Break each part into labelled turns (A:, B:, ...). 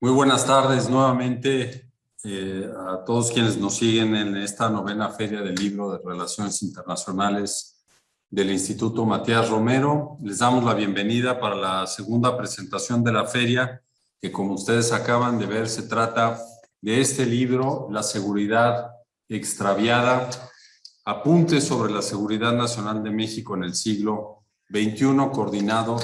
A: Muy buenas tardes nuevamente a todos quienes nos siguen en esta novena Feria del Libro de Relaciones Internacionales del Instituto Matías Romero. Les damos la bienvenida para la segunda presentación de la feria, que como ustedes acaban de ver se trata de este libro, La seguridad extraviada, apuntes sobre la seguridad nacional de México en el siglo XXI, coordinado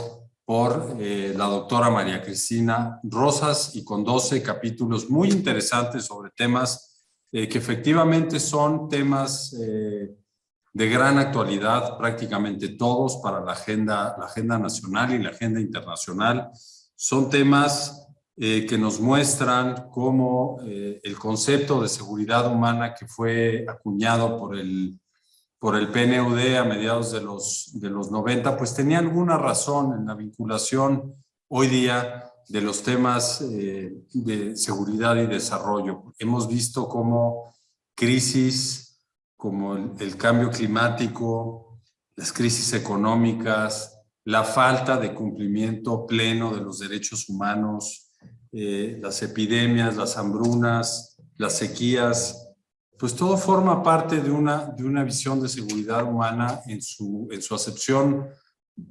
A: por la doctora María Cristina Rosas y con 12 capítulos muy interesantes sobre temas que efectivamente son temas de gran actualidad, prácticamente todos para la agenda nacional y la agenda internacional. Son temas que nos muestran cómo el concepto de seguridad humana que fue acuñado por el PNUD a mediados de los 90, pues tenía alguna razón en la vinculación hoy día de los temas de seguridad y desarrollo. Hemos visto cómo crisis como el cambio climático, las crisis económicas, la falta de cumplimiento pleno de los derechos humanos, las epidemias, las hambrunas, las sequías, pues todo forma parte de una visión de seguridad humana en su acepción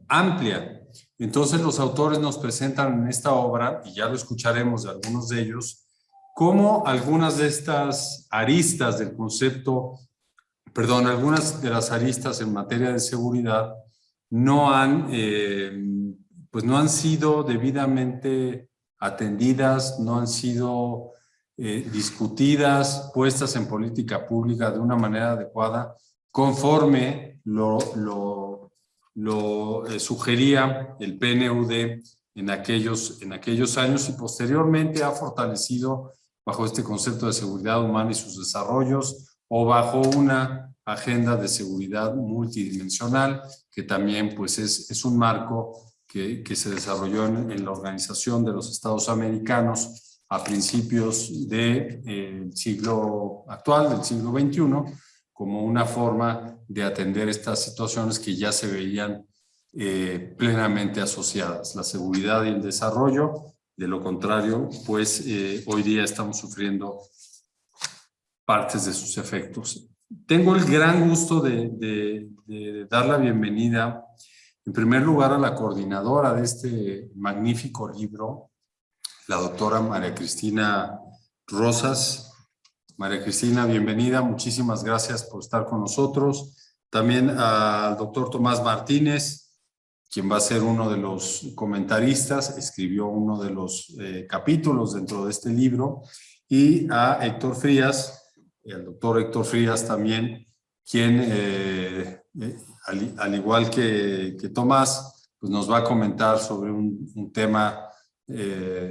A: amplia. Entonces los autores nos presentan en esta obra, y ya lo escucharemos de algunos de ellos, cómo algunas de estas aristas del concepto, algunas de las aristas en materia de seguridad no han sido debidamente atendidas, no han sido discutidas, puestas en política pública de una manera adecuada, conforme lo sugería el PNUD en aquellos años, y posteriormente ha fortalecido bajo este concepto de seguridad humana y sus desarrollos, o bajo una agenda de seguridad multidimensional, que también pues es un marco que se desarrolló en la Organización de los Estados Americanos a principios del siglo actual, del siglo XXI, como una forma de atender estas situaciones que ya se veían plenamente asociadas, la seguridad y el desarrollo. De lo contrario, pues hoy día estamos sufriendo partes de sus efectos. Tengo el gran gusto de dar la bienvenida, en primer lugar, a la coordinadora de este magnífico libro, la doctora María Cristina Rosas. María Cristina, bienvenida. Muchísimas gracias por estar con nosotros. También al doctor Tomás Martínez, quien va a ser uno de los comentaristas, escribió uno de los capítulos dentro de este libro, y a Héctor Frías, el doctor Héctor Frías también, quien, al igual que Tomás, pues nos va a comentar sobre un tema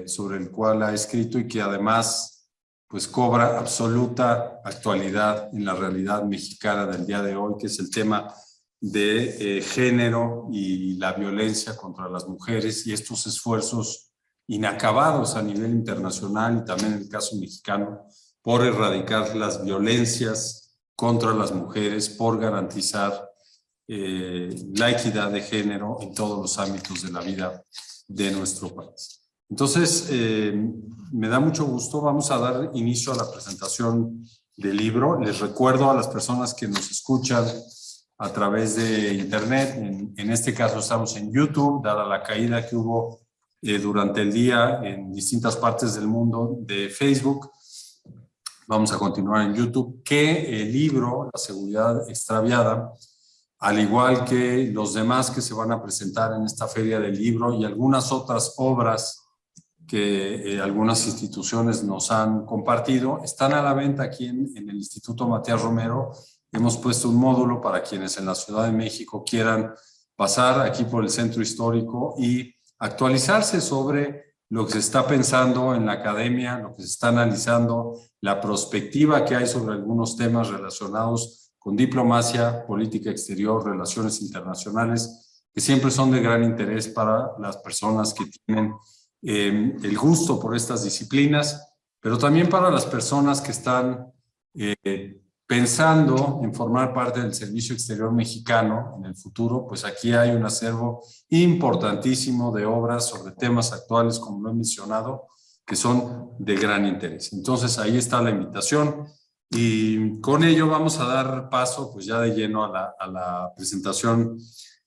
A: sobre el cual ha escrito y que además pues cobra absoluta actualidad en la realidad mexicana del día de hoy, que es el tema de género y la violencia contra las mujeres y estos esfuerzos inacabados a nivel internacional y también en el caso mexicano por erradicar las violencias contra las mujeres, por garantizar la equidad de género en todos los ámbitos de la vida de nuestro país. Entonces, me da mucho gusto. Vamos a dar inicio a la presentación del libro. Les recuerdo a las personas que nos escuchan a través de internet, en este caso estamos en YouTube, dada la caída que hubo durante el día en distintas partes del mundo de Facebook. Vamos a continuar en YouTube, que el libro, La seguridad extraviada, al igual que los demás que se van a presentar en esta feria del libro y algunas otras obras que algunas instituciones nos han compartido, están a la venta aquí en el Instituto Matías Romero. Hemos puesto un módulo para quienes en la Ciudad de México quieran pasar aquí por el centro histórico y actualizarse sobre lo que se está pensando en la academia, lo que se está analizando, la perspectiva que hay sobre algunos temas relacionados con diplomacia, política exterior, relaciones internacionales, que siempre son de gran interés para las personas que tienen el gusto por estas disciplinas, pero también para las personas que están pensando en formar parte del Servicio Exterior Mexicano en el futuro. Pues aquí hay un acervo importantísimo de obras sobre temas actuales, como lo he mencionado, que son de gran interés. Entonces, ahí está la invitación y con ello vamos a dar paso pues ya de lleno a la presentación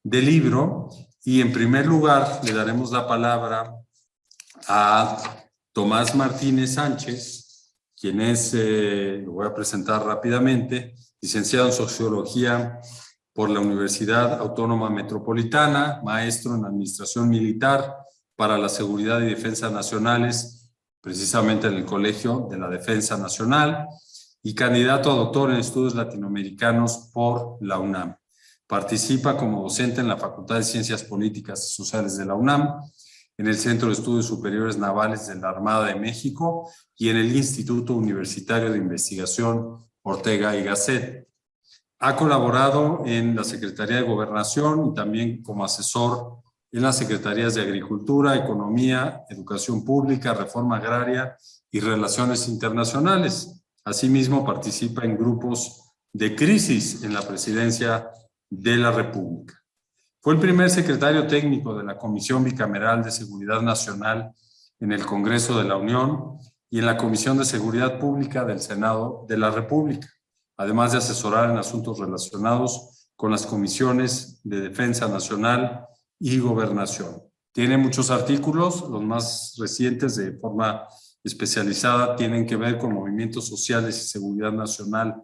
A: del libro y en primer lugar le daremos la palabra a Tomás Martínez Sánchez, quien es, lo voy a presentar rápidamente, licenciado en Sociología por la Universidad Autónoma Metropolitana, maestro en Administración Militar para la Seguridad y Defensa Nacionales, precisamente en el Colegio de la Defensa Nacional, y candidato a doctor en Estudios Latinoamericanos por la UNAM. Participa como docente en la Facultad de Ciencias Políticas y Sociales de la UNAM, en el Centro de Estudios Superiores Navales de la Armada de México y en el Instituto Universitario de Investigación Ortega y Gasset. Ha colaborado en la Secretaría de Gobernación y también como asesor en las Secretarías de Agricultura, Economía, Educación Pública, Reforma Agraria y Relaciones Internacionales. Asimismo, participa en grupos de crisis en la Presidencia de la República. Fue el primer secretario técnico de la Comisión Bicameral de Seguridad Nacional en el Congreso de la Unión y en la Comisión de Seguridad Pública del Senado de la República, además de asesorar en asuntos relacionados con las comisiones de Defensa Nacional y Gobernación. Tiene muchos artículos, los más recientes de forma especializada tienen que ver con movimientos sociales y seguridad nacional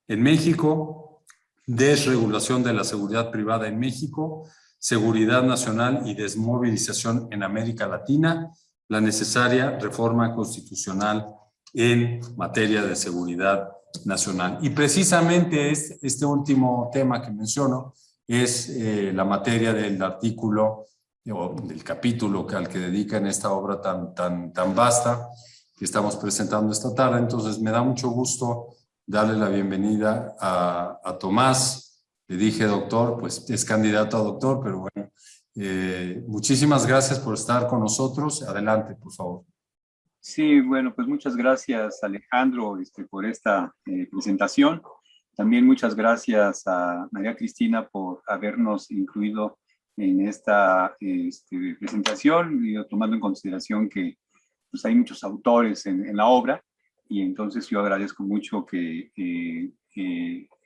A: en México, desregulación de la seguridad privada en México, seguridad nacional y desmovilización en América Latina, la necesaria reforma constitucional en materia de seguridad nacional. Y precisamente este último tema que menciono es la materia del artículo o del capítulo al que dedican esta obra tan vasta que estamos presentando esta tarde. Entonces me da mucho gusto darle la bienvenida a Tomás. Le dije doctor, pues es candidato a doctor, pero bueno, muchísimas gracias por estar con nosotros. Adelante, por favor.
B: Sí, bueno, pues muchas gracias Alejandro por esta presentación. También muchas gracias a María Cristina por habernos incluido en esta presentación, y tomando en consideración que pues, hay muchos autores en la obra, y entonces yo agradezco mucho que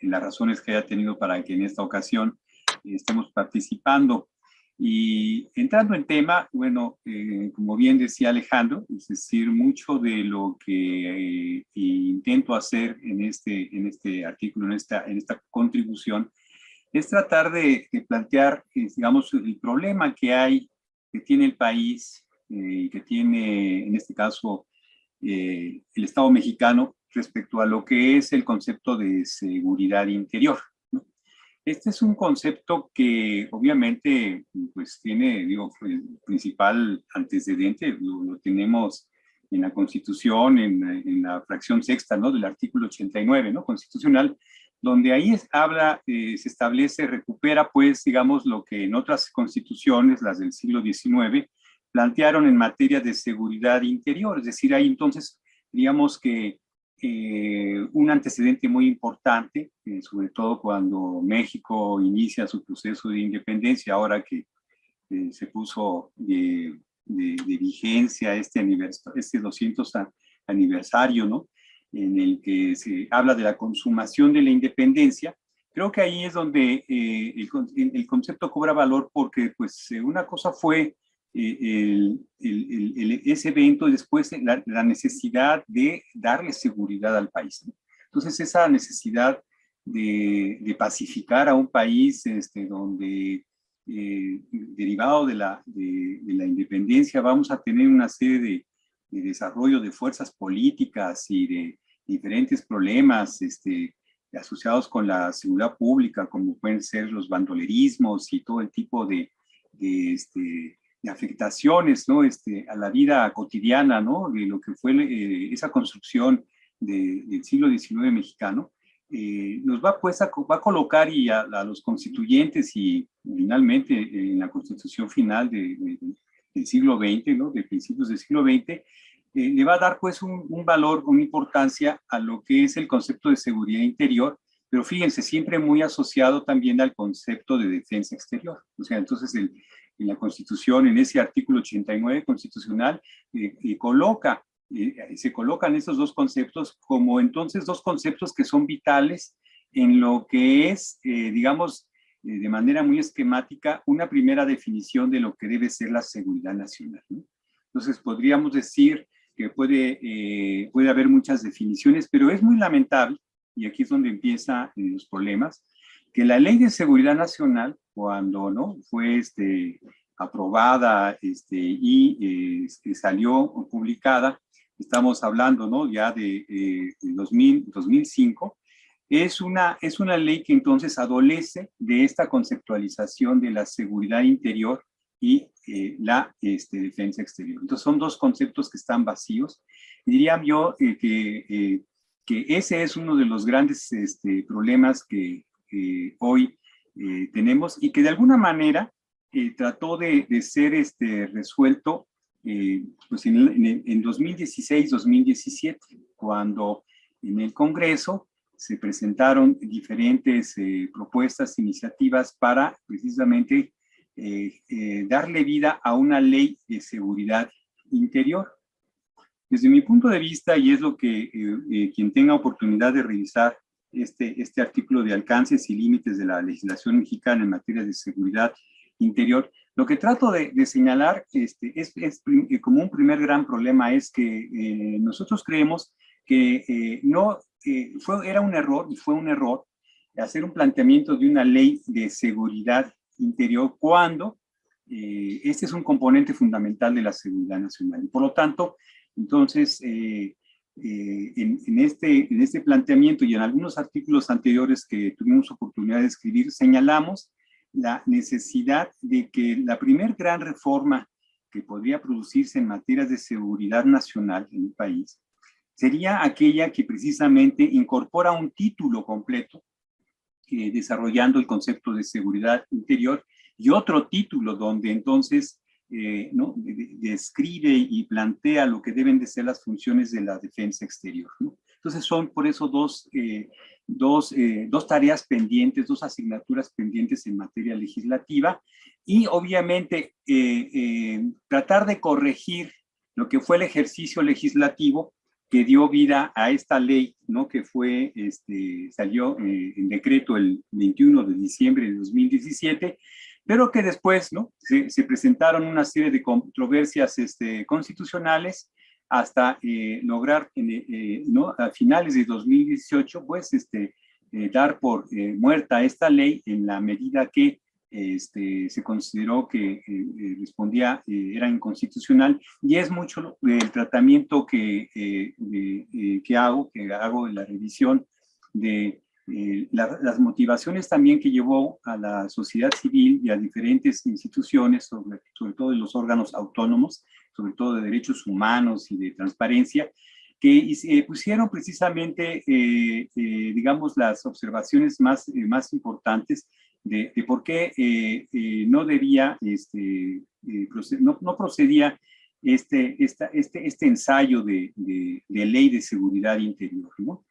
B: las razones que haya tenido para que en esta ocasión estemos participando. Y entrando en tema, bueno, como bien decía Alejandro, es decir, mucho de lo que intento hacer en este artículo, en esta contribución, es tratar de plantear, digamos, el problema que tiene el país y que tiene, en este caso, el Estado mexicano respecto a lo que es el concepto de seguridad interior, ¿no? Este es un concepto que obviamente pues tiene, digo, el principal antecedente, lo tenemos en la Constitución, en la fracción sexta, ¿no?, del artículo 89, ¿no?, constitucional, donde ahí se establece, recupera, pues, digamos, lo que en otras constituciones, las del siglo XIX, plantearon en materia de seguridad interior. Es decir, hay entonces, digamos que un antecedente muy importante, sobre todo cuando México inicia su proceso de independencia, ahora que se puso de vigencia este 200 aniversario, ¿no?, en el que se habla de la consumación de la independencia. Creo que ahí es donde el concepto cobra valor, porque pues una cosa fue ese evento y después la necesidad de darle seguridad al país, ¿no? Entonces esa necesidad de pacificar a un país donde derivado de la independencia vamos a tener una serie de desarrollo de fuerzas políticas y de diferentes problemas asociados con la seguridad pública, como pueden ser los bandolerismos y todo el tipo de afectaciones, ¿no?, a la vida cotidiana, ¿no?, de lo que fue esa construcción del siglo XIX mexicano, nos va pues a colocar y a los constituyentes y finalmente en la constitución final del siglo XX, ¿no?, de principios del siglo XX, le va a dar pues un valor, una importancia a lo que es el concepto de seguridad interior, pero fíjense, siempre muy asociado también al concepto de defensa exterior. O sea, entonces la Constitución, en ese artículo 89 constitucional, se colocan esos dos conceptos como entonces dos conceptos que son vitales en lo que es, digamos, de manera muy esquemática, una primera definición de lo que debe ser la seguridad nacional, ¿no? Entonces, podríamos decir que puede haber muchas definiciones, pero es muy lamentable, y aquí es donde empiezan los problemas, que la Ley de Seguridad Nacional, cuando ¿no? fue aprobada y salió publicada, estamos hablando ¿no? ya de 2005, es una ley que entonces adolece de esta conceptualización de la seguridad interior y la defensa exterior. Entonces son dos conceptos que están vacíos. Diría yo que ese es uno de los grandes problemas que hoy tenemos y que de alguna manera trató de ser resuelto pues en 2016-2017, cuando en el Congreso se presentaron diferentes propuestas, iniciativas para precisamente darle vida a una ley de seguridad interior. Desde mi punto de vista, y es lo que quien tenga oportunidad de revisar este artículo de alcances y límites de la legislación mexicana en materia de seguridad interior, lo que trato de señalar como un primer gran problema es que nosotros creemos que era un error, y fue un error, hacer un planteamiento de una ley de seguridad interior cuando este es un componente fundamental de la seguridad nacional. Y por lo tanto, entonces, en este planteamiento y en algunos artículos anteriores que tuvimos oportunidad de escribir, señalamos la necesidad de que la primer gran reforma que podría producirse en materia de seguridad nacional en el país sería aquella que precisamente incorpora un título completo desarrollando el concepto de seguridad interior y otro título donde entonces ¿no? describe y plantea lo que deben de ser las funciones de la defensa exterior, ¿no? Entonces son por eso dos tareas pendientes, dos asignaturas pendientes en materia legislativa y obviamente tratar de corregir lo que fue el ejercicio legislativo que dio vida a esta ley, ¿no? Que salió en decreto el 21 de diciembre de 2017, pero que después, ¿no? se presentaron una serie de controversias constitucionales hasta lograr, ¿no? A finales de 2018, pues, dar por muerta esta ley en la medida que se consideró que era inconstitucional, y es mucho el tratamiento que hago en la revisión de las motivaciones también que llevó a la sociedad civil y a diferentes instituciones, sobre todo de los órganos autónomos, sobre todo de derechos humanos y de transparencia, que pusieron precisamente, digamos, las observaciones más importantes de por qué no debía, no procedía este ensayo de ley de seguridad interior, ¿no?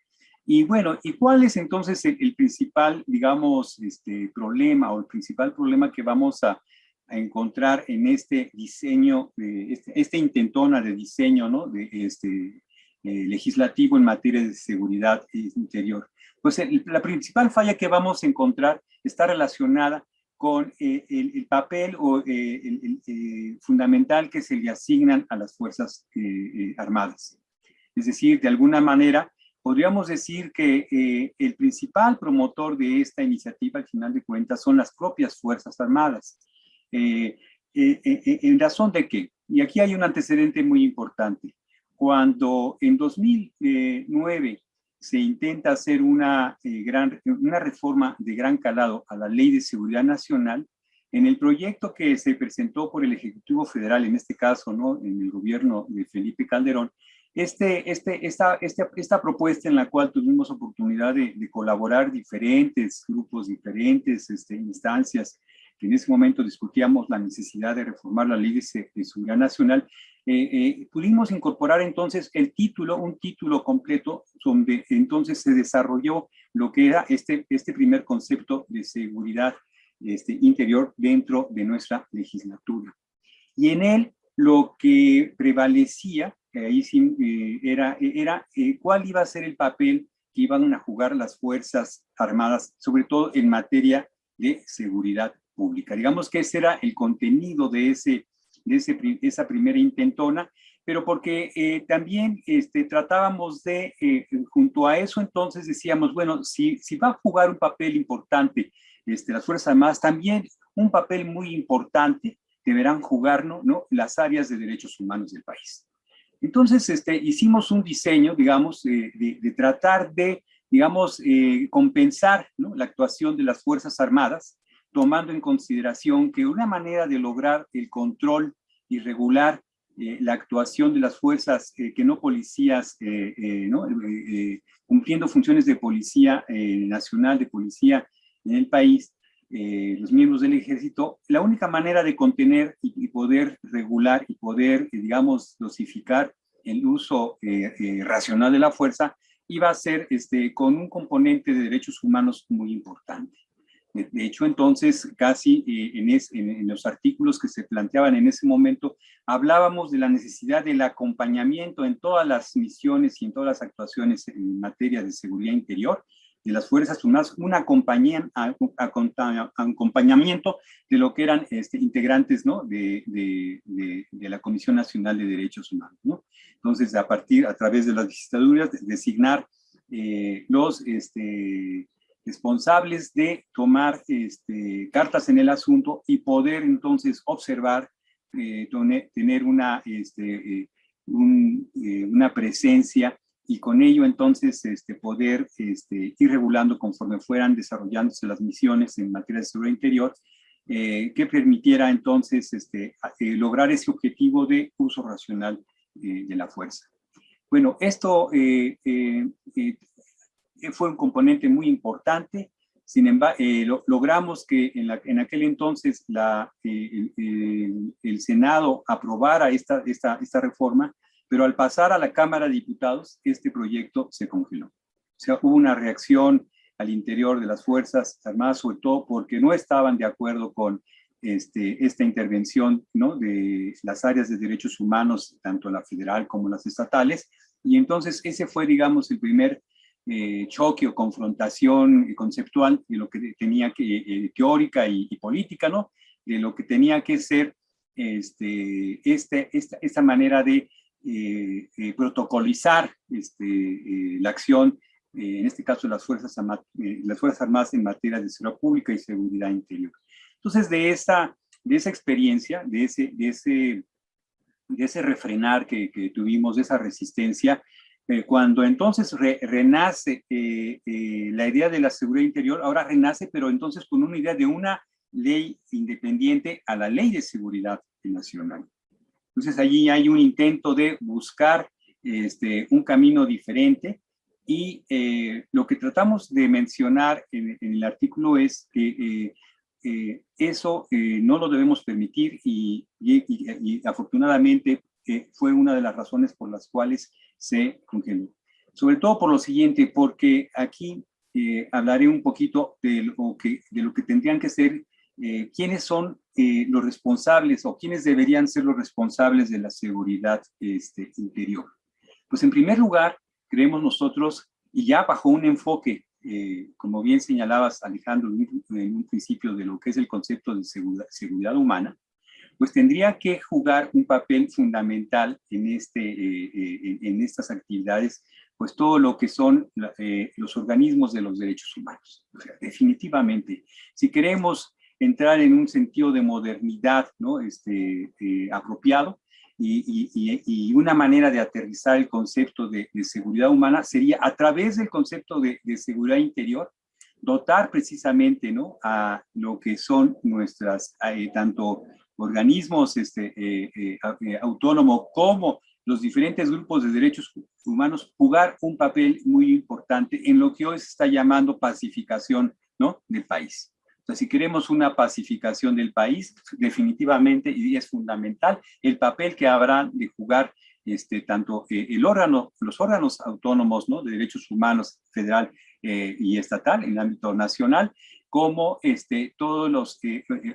B: Y bueno, ¿y cuál es entonces el principal, digamos, problema o el principal problema que vamos a encontrar en este diseño, esta intentona de diseño, ¿no? Legislativo en materia de seguridad interior? Pues la principal falla que vamos a encontrar está relacionada con el papel fundamental que se le asignan a las Fuerzas Armadas. Es decir, de alguna manera, podríamos decir que el principal promotor de esta iniciativa, al final de cuentas, son las propias Fuerzas Armadas. ¿En razón de qué? Y aquí hay un antecedente muy importante. Cuando en 2009 se intenta hacer una reforma de gran calado a la Ley de Seguridad Nacional, en el proyecto que se presentó por el Ejecutivo Federal, en este caso, ¿no? En el gobierno de Felipe Calderón, esta propuesta en la cual tuvimos oportunidad de colaborar diferentes grupos, diferentes instancias, que en ese momento discutíamos la necesidad de reformar la Ley de Seguridad Nacional, pudimos incorporar entonces un título completo donde entonces se desarrolló lo que era este primer concepto de seguridad Interior dentro de nuestra legislatura. Y en él lo que prevalecía, ahí sí, era cuál iba a ser el papel que iban a jugar las Fuerzas Armadas, sobre todo en materia de seguridad pública. Digamos que ese era el contenido de esa primera intentona, pero porque también tratábamos de, junto a eso, entonces decíamos, bueno, si va a jugar un papel importante las Fuerzas Armadas, también un papel muy importante deberán jugar, ¿no? Las áreas de derechos humanos del país. Entonces, hicimos un diseño, digamos, de tratar de, digamos, compensar, ¿no?, la actuación de las Fuerzas Armadas, tomando en consideración que una manera de lograr el control y regular la actuación de las fuerzas que no policías, ¿no? Cumpliendo funciones de policía nacional, de policía en el país, los miembros del ejército, la única manera de contener y poder regular y poder, digamos, dosificar el uso racional de la fuerza iba a ser con un componente de derechos humanos muy importante. De hecho, entonces, casi en los artículos que se planteaban en ese momento, hablábamos de la necesidad del acompañamiento en todas las misiones y en todas las actuaciones en materia de seguridad interior de las Fuerzas Armadas, un acompañamiento de lo que eran integrantes, ¿no?, de la Comisión Nacional de Derechos Humanos, ¿no? Entonces, a través de las visitaduras, designar los responsables de tomar cartas en el asunto y poder entonces observar, tener una presencia y con ello entonces poder ir regulando conforme fueran desarrollándose las misiones en materia de seguridad interior, que permitiera entonces lograr ese objetivo de uso racional de la fuerza. Bueno, esto fue un componente muy importante. Sin embargo, logramos que en aquel entonces el Senado aprobara esta reforma, pero al pasar a la Cámara de Diputados, este proyecto se congeló. O sea, hubo una reacción al interior de las Fuerzas Armadas, sobre todo porque no estaban de acuerdo con esta intervención, ¿no?, de las áreas de derechos humanos, tanto la federal como las estatales, y entonces ese fue, digamos, el primer choque o confrontación conceptual de lo que tenía que, teórica y política, ¿no?, de lo que tenía que ser esta manera de protocolizar la acción, en este caso las Fuerzas Armadas en materia de seguridad pública y seguridad interior. Entonces, de esa experiencia, de ese refrenar que tuvimos, de esa resistencia, cuando entonces renace la idea de la seguridad interior, ahora renace, pero entonces con una idea de una ley independiente a la ley de seguridad nacional. Entonces allí hay un intento de buscar un camino diferente y lo que tratamos de mencionar en el artículo es que eso no lo debemos permitir y afortunadamente fue una de las razones por las cuales se congeló. Sobre todo por lo siguiente, porque aquí hablaré un poquito de lo que tendrían que ser quiénes son los responsables o quiénes deberían ser los responsables de la seguridad interior. Pues en primer lugar, creemos nosotros, y ya bajo un enfoque, como bien señalabas, Alejandro, en un principio de lo que es el concepto de seguridad humana, pues tendría que jugar un papel fundamental en estas actividades, pues todo lo que son los organismos de los derechos humanos. O sea, definitivamente, si queremos entrar en un sentido de modernidad, ¿no?, apropiado, y una manera de aterrizar el concepto de seguridad humana sería a través del concepto de seguridad interior, dotar precisamente, ¿no?, a lo que son nuestras, tanto organismos autónomos como los diferentes grupos de derechos humanos, jugar un papel muy importante en lo que hoy se está llamando pacificación, ¿no?, del país. O sea, si queremos una pacificación del país, definitivamente, y es fundamental, el papel que habrán de jugar tanto los órganos autónomos, ¿no?, de derechos humanos federal y estatal en el ámbito nacional, como todos los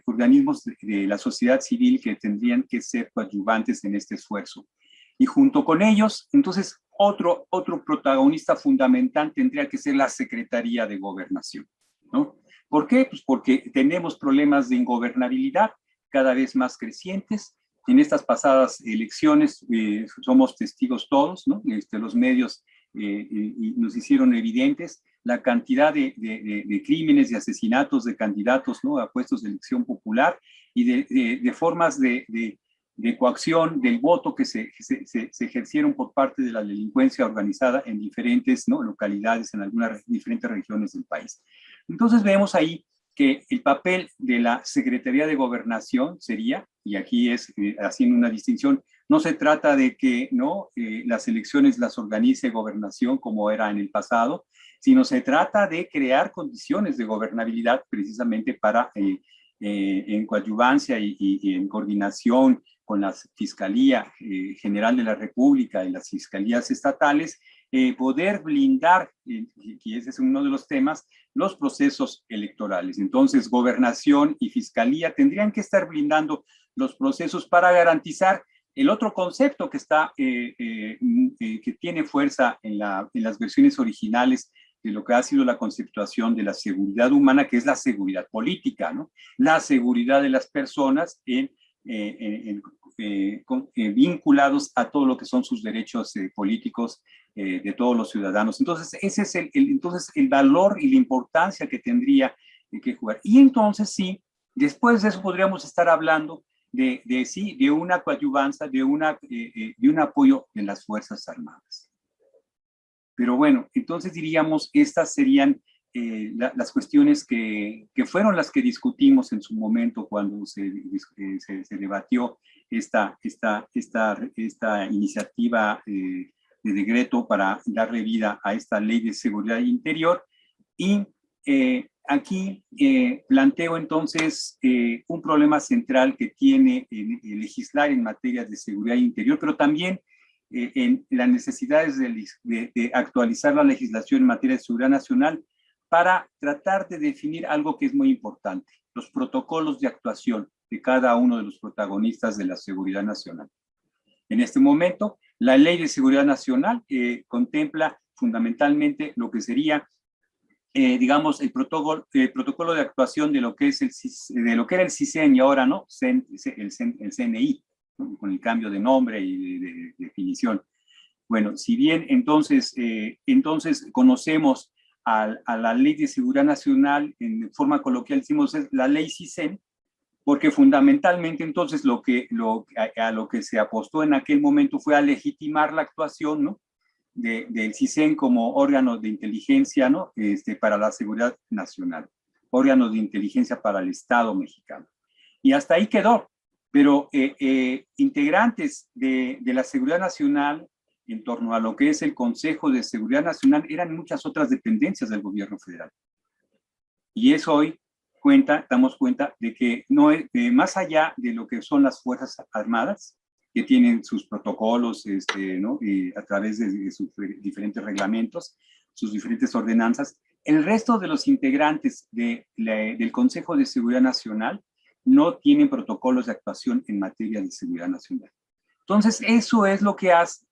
B: organismos de la sociedad civil que tendrían que ser coadyuvantes en este esfuerzo. Y junto con ellos, entonces, otro protagonista fundamental tendría que ser la Secretaría de Gobernación, ¿no? ¿Por qué? Pues porque tenemos problemas de ingobernabilidad cada vez más crecientes. En estas pasadas elecciones somos testigos todos, ¿no? Los medios nos hicieron evidentes la cantidad de crímenes y asesinatos de candidatos, ¿no?, a puestos de elección popular y de formas de coacción del voto que se ejercieron por parte de la delincuencia organizada en diferentes, ¿no?, localidades, en algunas diferentes regiones del país. Entonces vemos ahí que el papel de la Secretaría de Gobernación sería, y aquí es haciendo una distinción, no se trata de que ¿no? Las elecciones las organice Gobernación como era en el pasado, sino se trata de crear condiciones de gobernabilidad precisamente para, en coadyuvancia y en coordinación con la Fiscalía General de la República y las fiscalías estatales, poder blindar, y ese es uno de los temas, los procesos electorales. Entonces, Gobernación y Fiscalía tendrían que estar blindando los procesos para garantizar el otro concepto que está, que tiene fuerza en las versiones originales de lo que ha sido la conceptuación de la seguridad humana, que es la seguridad política, ¿no? La seguridad de las personas vinculados a todo lo que son sus derechos políticos de todos los ciudadanos. Entonces, ese es entonces el valor y la importancia que tendría que jugar. Y entonces, sí, después de eso podríamos estar hablando de una coadyuvancia, de un apoyo de las Fuerzas Armadas. Pero bueno, entonces diríamos, estas serían las cuestiones que fueron las que discutimos en su momento cuando se debatió esta iniciativa de decreto para darle vida a esta Ley de Seguridad Interior. Y aquí planteo entonces un problema central que tiene legislar en materia de seguridad interior, pero también en las necesidades de actualizar la legislación en materia de seguridad nacional para tratar de definir algo que es muy importante, los protocolos de actuación de cada uno de los protagonistas de la seguridad nacional. En este momento, la Ley de Seguridad Nacional contempla fundamentalmente lo que sería digamos, el protocolo de actuación de lo que es de lo que era el CISEN y ahora no, el CNI, ¿no? Con el cambio de nombre y de definición. Bueno, si bien entonces conocemos a la Ley de Seguridad Nacional, en forma coloquial decimos es la Ley CISEN, porque fundamentalmente entonces a lo que se apostó en aquel momento fue a legitimar la actuación, ¿no?, del CISEN como órgano de inteligencia, ¿no?, para la seguridad nacional, órgano de inteligencia para el Estado mexicano. Y hasta ahí quedó, pero integrantes de la seguridad nacional en torno a lo que es el Consejo de Seguridad Nacional eran muchas otras dependencias del gobierno federal. Y eso hoy damos cuenta de que no es, más allá de lo que son las Fuerzas Armadas, que tienen sus protocolos, ¿no?, a través de sus diferentes reglamentos, sus diferentes ordenanzas, el resto de los integrantes del Consejo de Seguridad Nacional no tienen protocolos de actuación en materia de seguridad nacional. Entonces, eso es lo que hace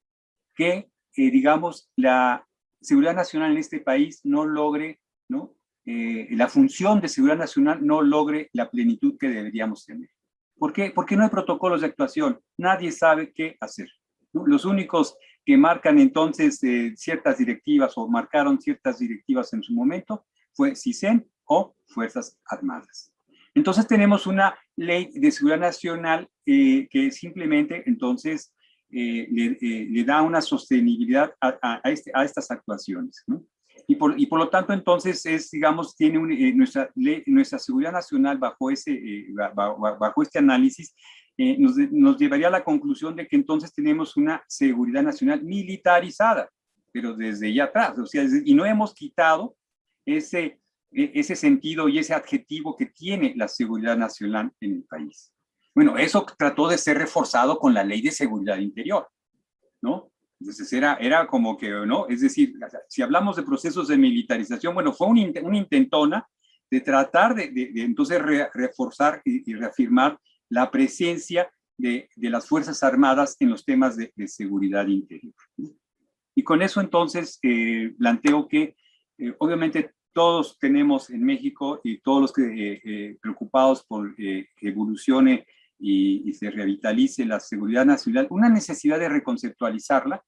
B: que, digamos, la seguridad nacional en este país no logre, ¿no?, la función de seguridad nacional no logre la plenitud que deberíamos tener. ¿Por qué? Porque no hay protocolos de actuación. Nadie sabe qué hacer, ¿no? Los únicos que marcan entonces ciertas directivas o marcaron ciertas directivas en su momento fue CISEN o Fuerzas Armadas. Entonces tenemos una ley de seguridad nacional que simplemente entonces le da una sostenibilidad a estas actuaciones, ¿no? Y por lo tanto, entonces, digamos, tiene nuestra seguridad nacional bajo este análisis, nos llevaría a la conclusión de que entonces tenemos una seguridad nacional militarizada, pero desde ya atrás, o sea, y no hemos quitado ese sentido y ese adjetivo que tiene la seguridad nacional en el país. Bueno, eso trató de ser reforzado con la Ley de Seguridad Interior, ¿no? Entonces era como que, ¿no? Es decir, si hablamos de procesos de militarización, bueno, fue una intentona de tratar de entonces reforzar y reafirmar la presencia de las Fuerzas Armadas en los temas de seguridad interior. Y con eso entonces planteo que obviamente todos tenemos en México y todos los que preocupados por que evolucione y se revitalice la seguridad nacional, una necesidad de reconceptualizarla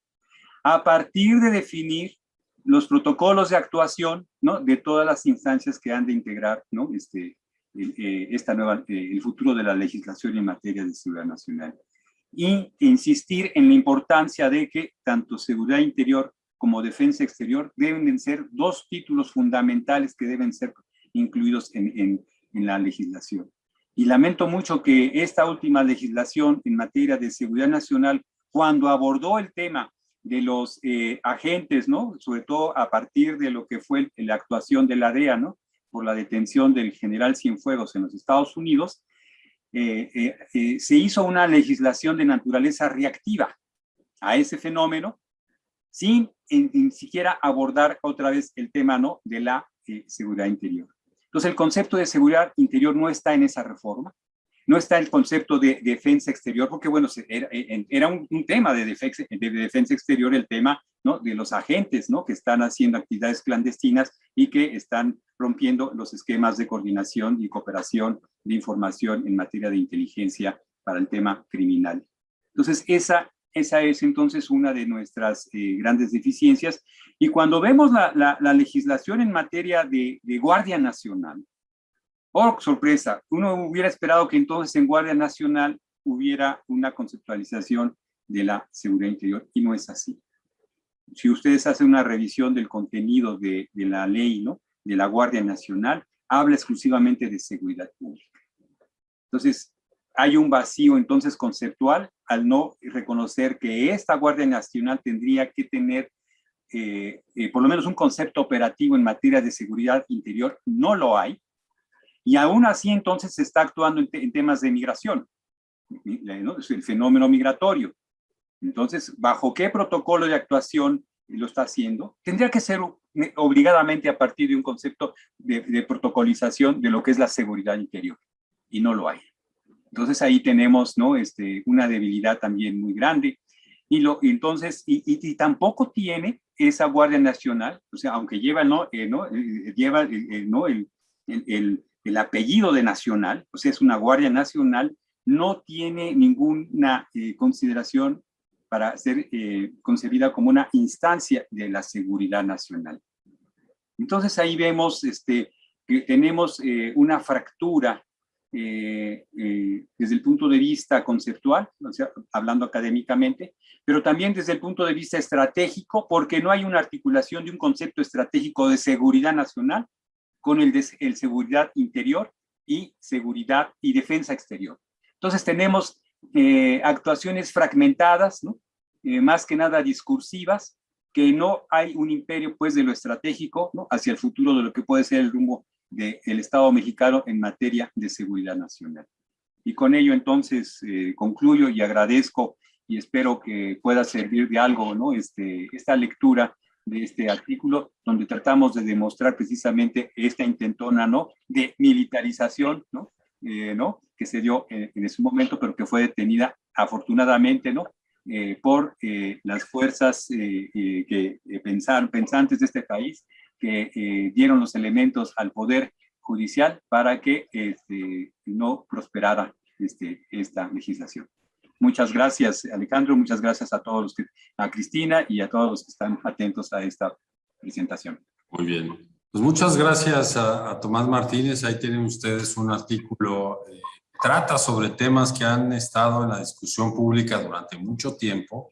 B: a partir de definir los protocolos de actuación, ¿no?, de todas las instancias que han de integrar, ¿no?, el futuro de la legislación en materia de seguridad nacional. Y insistir en la importancia de que tanto seguridad interior como defensa exterior deben de ser dos títulos fundamentales que deben ser incluidos en la legislación. Y lamento mucho que esta última legislación en materia de seguridad nacional, cuando abordó el tema de los agentes, ¿no?, sobre todo a partir de lo que fue la actuación de la DEA, ¿no?, por la detención del general Cienfuegos en los Estados Unidos, se hizo una legislación de naturaleza reactiva a ese fenómeno, sin ni siquiera abordar otra vez el tema, ¿no?, de la seguridad interior. Entonces, el concepto de seguridad interior no está en esa reforma, no está el concepto de defensa exterior, porque, bueno, era un tema de defensa exterior, el tema, ¿no?, de los agentes, ¿no?, que están haciendo actividades clandestinas y que están rompiendo los esquemas de coordinación y cooperación de información en materia de inteligencia para el tema criminal. Entonces, esa es entonces una de nuestras grandes deficiencias. Y cuando vemos la legislación en materia de Guardia Nacional, oh, sorpresa, uno hubiera esperado que entonces en Guardia Nacional hubiera una conceptualización de la seguridad interior, y no es así. Si ustedes hacen una revisión del contenido de la ley, ¿no?, de la Guardia Nacional, habla exclusivamente de seguridad pública. Entonces, hay un vacío entonces conceptual al no reconocer que esta Guardia Nacional tendría que tener por lo menos un concepto operativo en materia de seguridad interior. No lo hay. Y aún así, entonces, se está actuando en temas de migración, ¿no?, el fenómeno migratorio. Entonces, ¿bajo qué protocolo de actuación lo está haciendo? Tendría que ser obligadamente a partir de un concepto de protocolización de lo que es la seguridad interior, y no lo hay. Entonces, ahí tenemos, ¿no?, una debilidad también muy grande. Y tampoco tiene esa Guardia Nacional, o sea, aunque lleva, lleva el apellido de nacional, o sea, es una Guardia Nacional, no tiene ninguna consideración para ser concebida como una instancia de la seguridad nacional. Entonces ahí vemos que tenemos una fractura desde el punto de vista conceptual, o sea, hablando académicamente, pero también desde el punto de vista estratégico, porque no hay una articulación de un concepto estratégico de seguridad nacional con el de seguridad interior y seguridad y defensa exterior. Entonces tenemos actuaciones fragmentadas, ¿no?, más que nada discursivas, que no hay un imperio, pues, de lo estratégico, ¿no?, hacia el futuro de lo que puede ser el rumbo del Estado mexicano en materia de seguridad nacional. Y con ello, entonces, concluyo y agradezco y espero que pueda servir de algo, ¿no?, esta lectura de este artículo, donde tratamos de demostrar precisamente esta intentona, ¿no?, de militarización, ¿no?, que se dio en ese momento, pero que fue detenida afortunadamente, ¿no?, por las fuerzas pensantes de este país, que dieron los elementos al Poder Judicial para que no prosperara esta legislación. Muchas gracias, Alejandro, muchas gracias a todos a Cristina y a todos los que están atentos a esta presentación.
A: Muy bien. Pues muchas gracias a Tomás Martínez. Ahí tienen ustedes un artículo que trata sobre temas que han estado en la discusión pública durante mucho tiempo,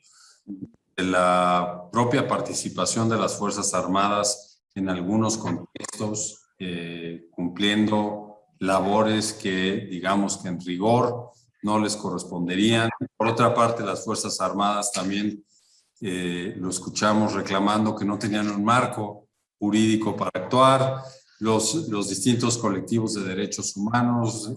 A: de la propia participación de las Fuerzas Armadas en algunos contextos, cumpliendo labores que, digamos que en rigor, no les corresponderían. Por otra parte, las Fuerzas Armadas también lo escuchamos reclamando que no tenían un marco jurídico para actuar. Los distintos colectivos de derechos humanos,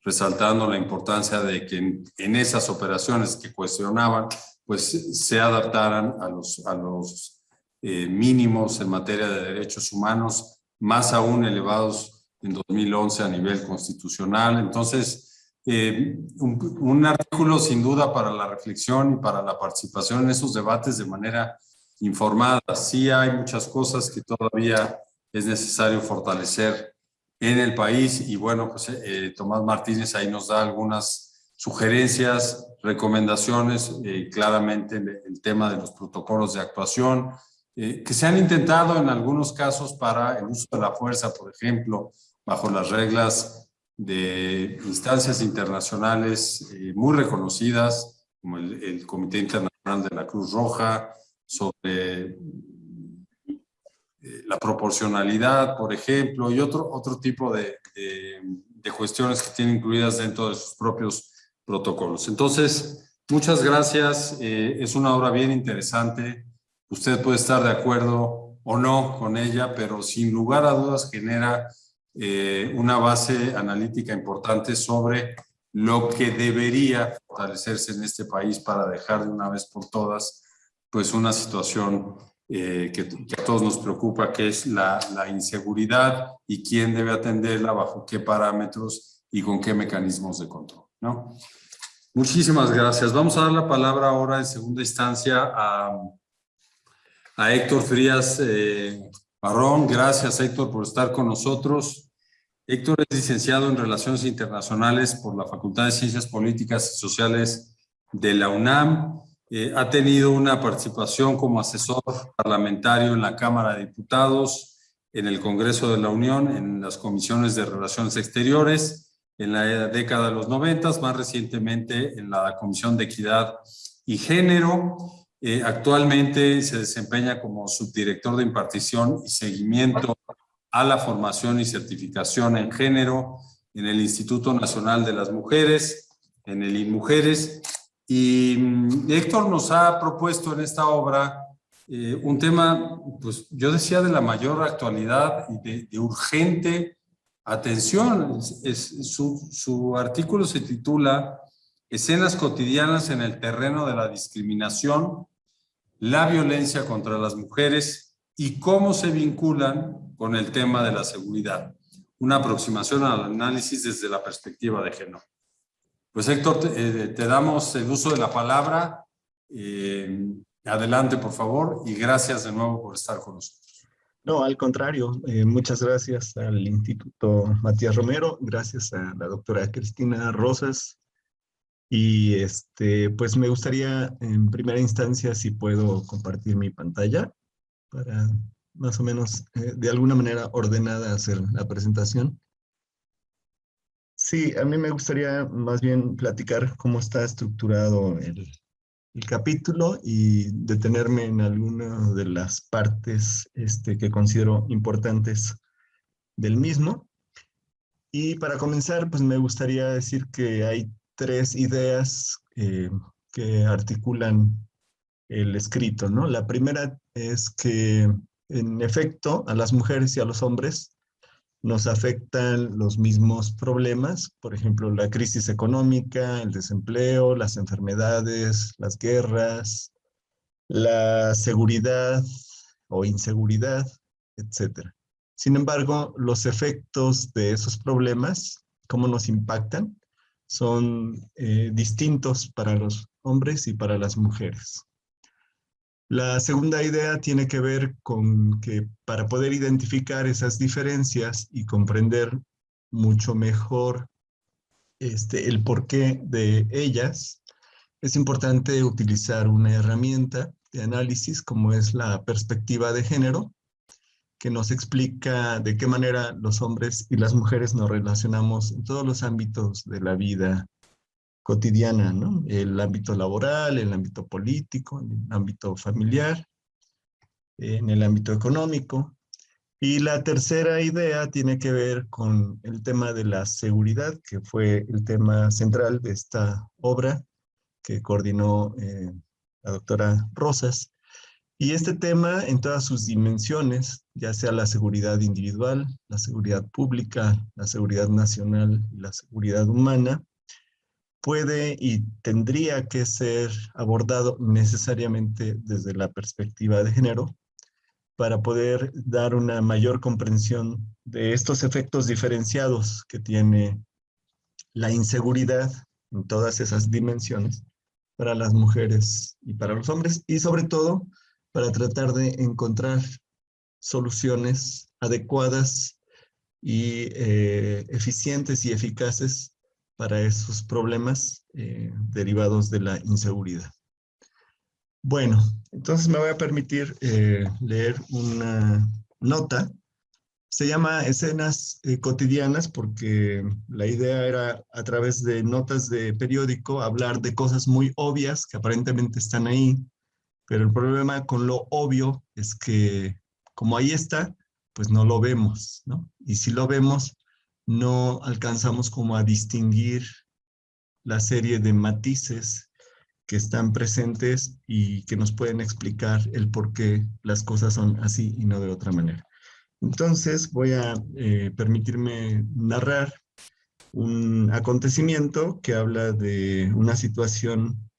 A: resaltando la importancia de que en esas operaciones que cuestionaban, pues se adaptaran a los mínimos en materia de derechos humanos más aún elevados en 2011 a nivel constitucional. Entonces, un artículo sin duda para la reflexión y para la participación en esos debates de manera informada. Sí hay muchas cosas que todavía es necesario fortalecer en el país y bueno, pues Tomás Martínez ahí nos da algunas sugerencias, recomendaciones, claramente el tema de los protocolos de actuación, que se han intentado en algunos casos para el uso de la fuerza, por ejemplo, bajo las reglas de instancias internacionales muy reconocidas, como el Comité Internacional de la Cruz Roja, sobre la proporcionalidad, por ejemplo, y otro tipo de cuestiones que tienen incluidas dentro de sus propios protocolos. Entonces, muchas gracias. Es una obra bien interesante. Usted puede estar de acuerdo o no con ella, pero sin lugar a dudas genera una base analítica importante sobre lo que debería fortalecerse en este país para dejar de una vez por todas pues una situación que a todos nos preocupa, que es la inseguridad y quién debe atenderla, bajo qué parámetros y con qué mecanismos de control, ¿no? Muchísimas gracias. Vamos a dar la palabra ahora en segunda instancia a Héctor Frías Barrón. Gracias, Héctor, por estar con nosotros. Héctor es licenciado en Relaciones Internacionales por la Facultad de Ciencias Políticas y Sociales de la UNAM. Ha tenido una participación como asesor parlamentario en la Cámara de Diputados, en el Congreso de la Unión, en las comisiones de Relaciones Exteriores, en la década de los 90, más recientemente en la Comisión de Equidad y Género. Actualmente se desempeña como subdirector de impartición y seguimiento a la formación y certificación en género en el Instituto Nacional de las Mujeres, en el INMujeres. Y Héctor nos ha propuesto en esta obra un tema, pues yo decía, de la mayor actualidad y de urgente atención. Su artículo se titula Escenas cotidianas en el terreno de la discriminación, la violencia contra las mujeres y cómo se vinculan con el tema de la seguridad. Una aproximación al análisis desde la perspectiva de género. Pues Héctor, te damos el uso de la palabra. Adelante, por favor, y gracias de nuevo por estar con nosotros.
C: No, al contrario, muchas gracias al Instituto Matías Romero, gracias a la doctora Cristina Rosas. Y pues me gustaría en primera instancia si puedo compartir mi pantalla para más o menos de alguna manera ordenada hacer la presentación. Sí, a mí me gustaría más bien platicar cómo está estructurado el capítulo y detenerme en algunas de las partes que considero importantes del mismo. Y para comenzar, pues me gustaría decir que hay tres ideas que articulan el escrito, ¿no? La primera es que, en efecto, a las mujeres y a los hombres nos afectan los mismos problemas, por ejemplo, la crisis económica, el desempleo, las enfermedades, las guerras, la seguridad o inseguridad, etcétera. Sin embargo, los efectos de esos problemas, cómo nos impactan, son distintos para los hombres y para las mujeres. La segunda idea tiene que ver con que para poder identificar esas diferencias y comprender mucho mejor el porqué de ellas, es importante utilizar una herramienta de análisis como es la perspectiva de género, que nos explica de qué manera los hombres y las mujeres nos relacionamos en todos los ámbitos de la vida cotidiana, ¿no? El ámbito laboral, el ámbito político, el ámbito familiar, en el ámbito económico. Y la tercera idea tiene que ver con el tema de la seguridad, que fue el tema central de esta obra que coordinó la doctora Rosas. Y este tema en todas sus dimensiones, ya sea la seguridad individual, la seguridad pública, la seguridad nacional y la seguridad humana, puede y tendría que ser abordado necesariamente desde la perspectiva de género para poder dar una mayor comprensión de estos efectos diferenciados que tiene la inseguridad en todas esas dimensiones para las mujeres y para los hombres, y sobre todo para tratar de encontrar soluciones adecuadas y eficientes y eficaces para esos problemas derivados de la inseguridad. Bueno, entonces me voy a permitir leer una nota. Se llama Escenas cotidianas porque la idea era, a través de notas de periódico, hablar de cosas muy obvias que aparentemente están ahí, pero el problema con lo obvio es que, como ahí está, pues no lo vemos, ¿no? Y si lo vemos, no alcanzamos como a distinguir la serie de matices que están presentes y que nos pueden explicar el por qué las cosas son así y no de otra manera. Entonces voy a permitirme narrar un acontecimiento que habla de una situación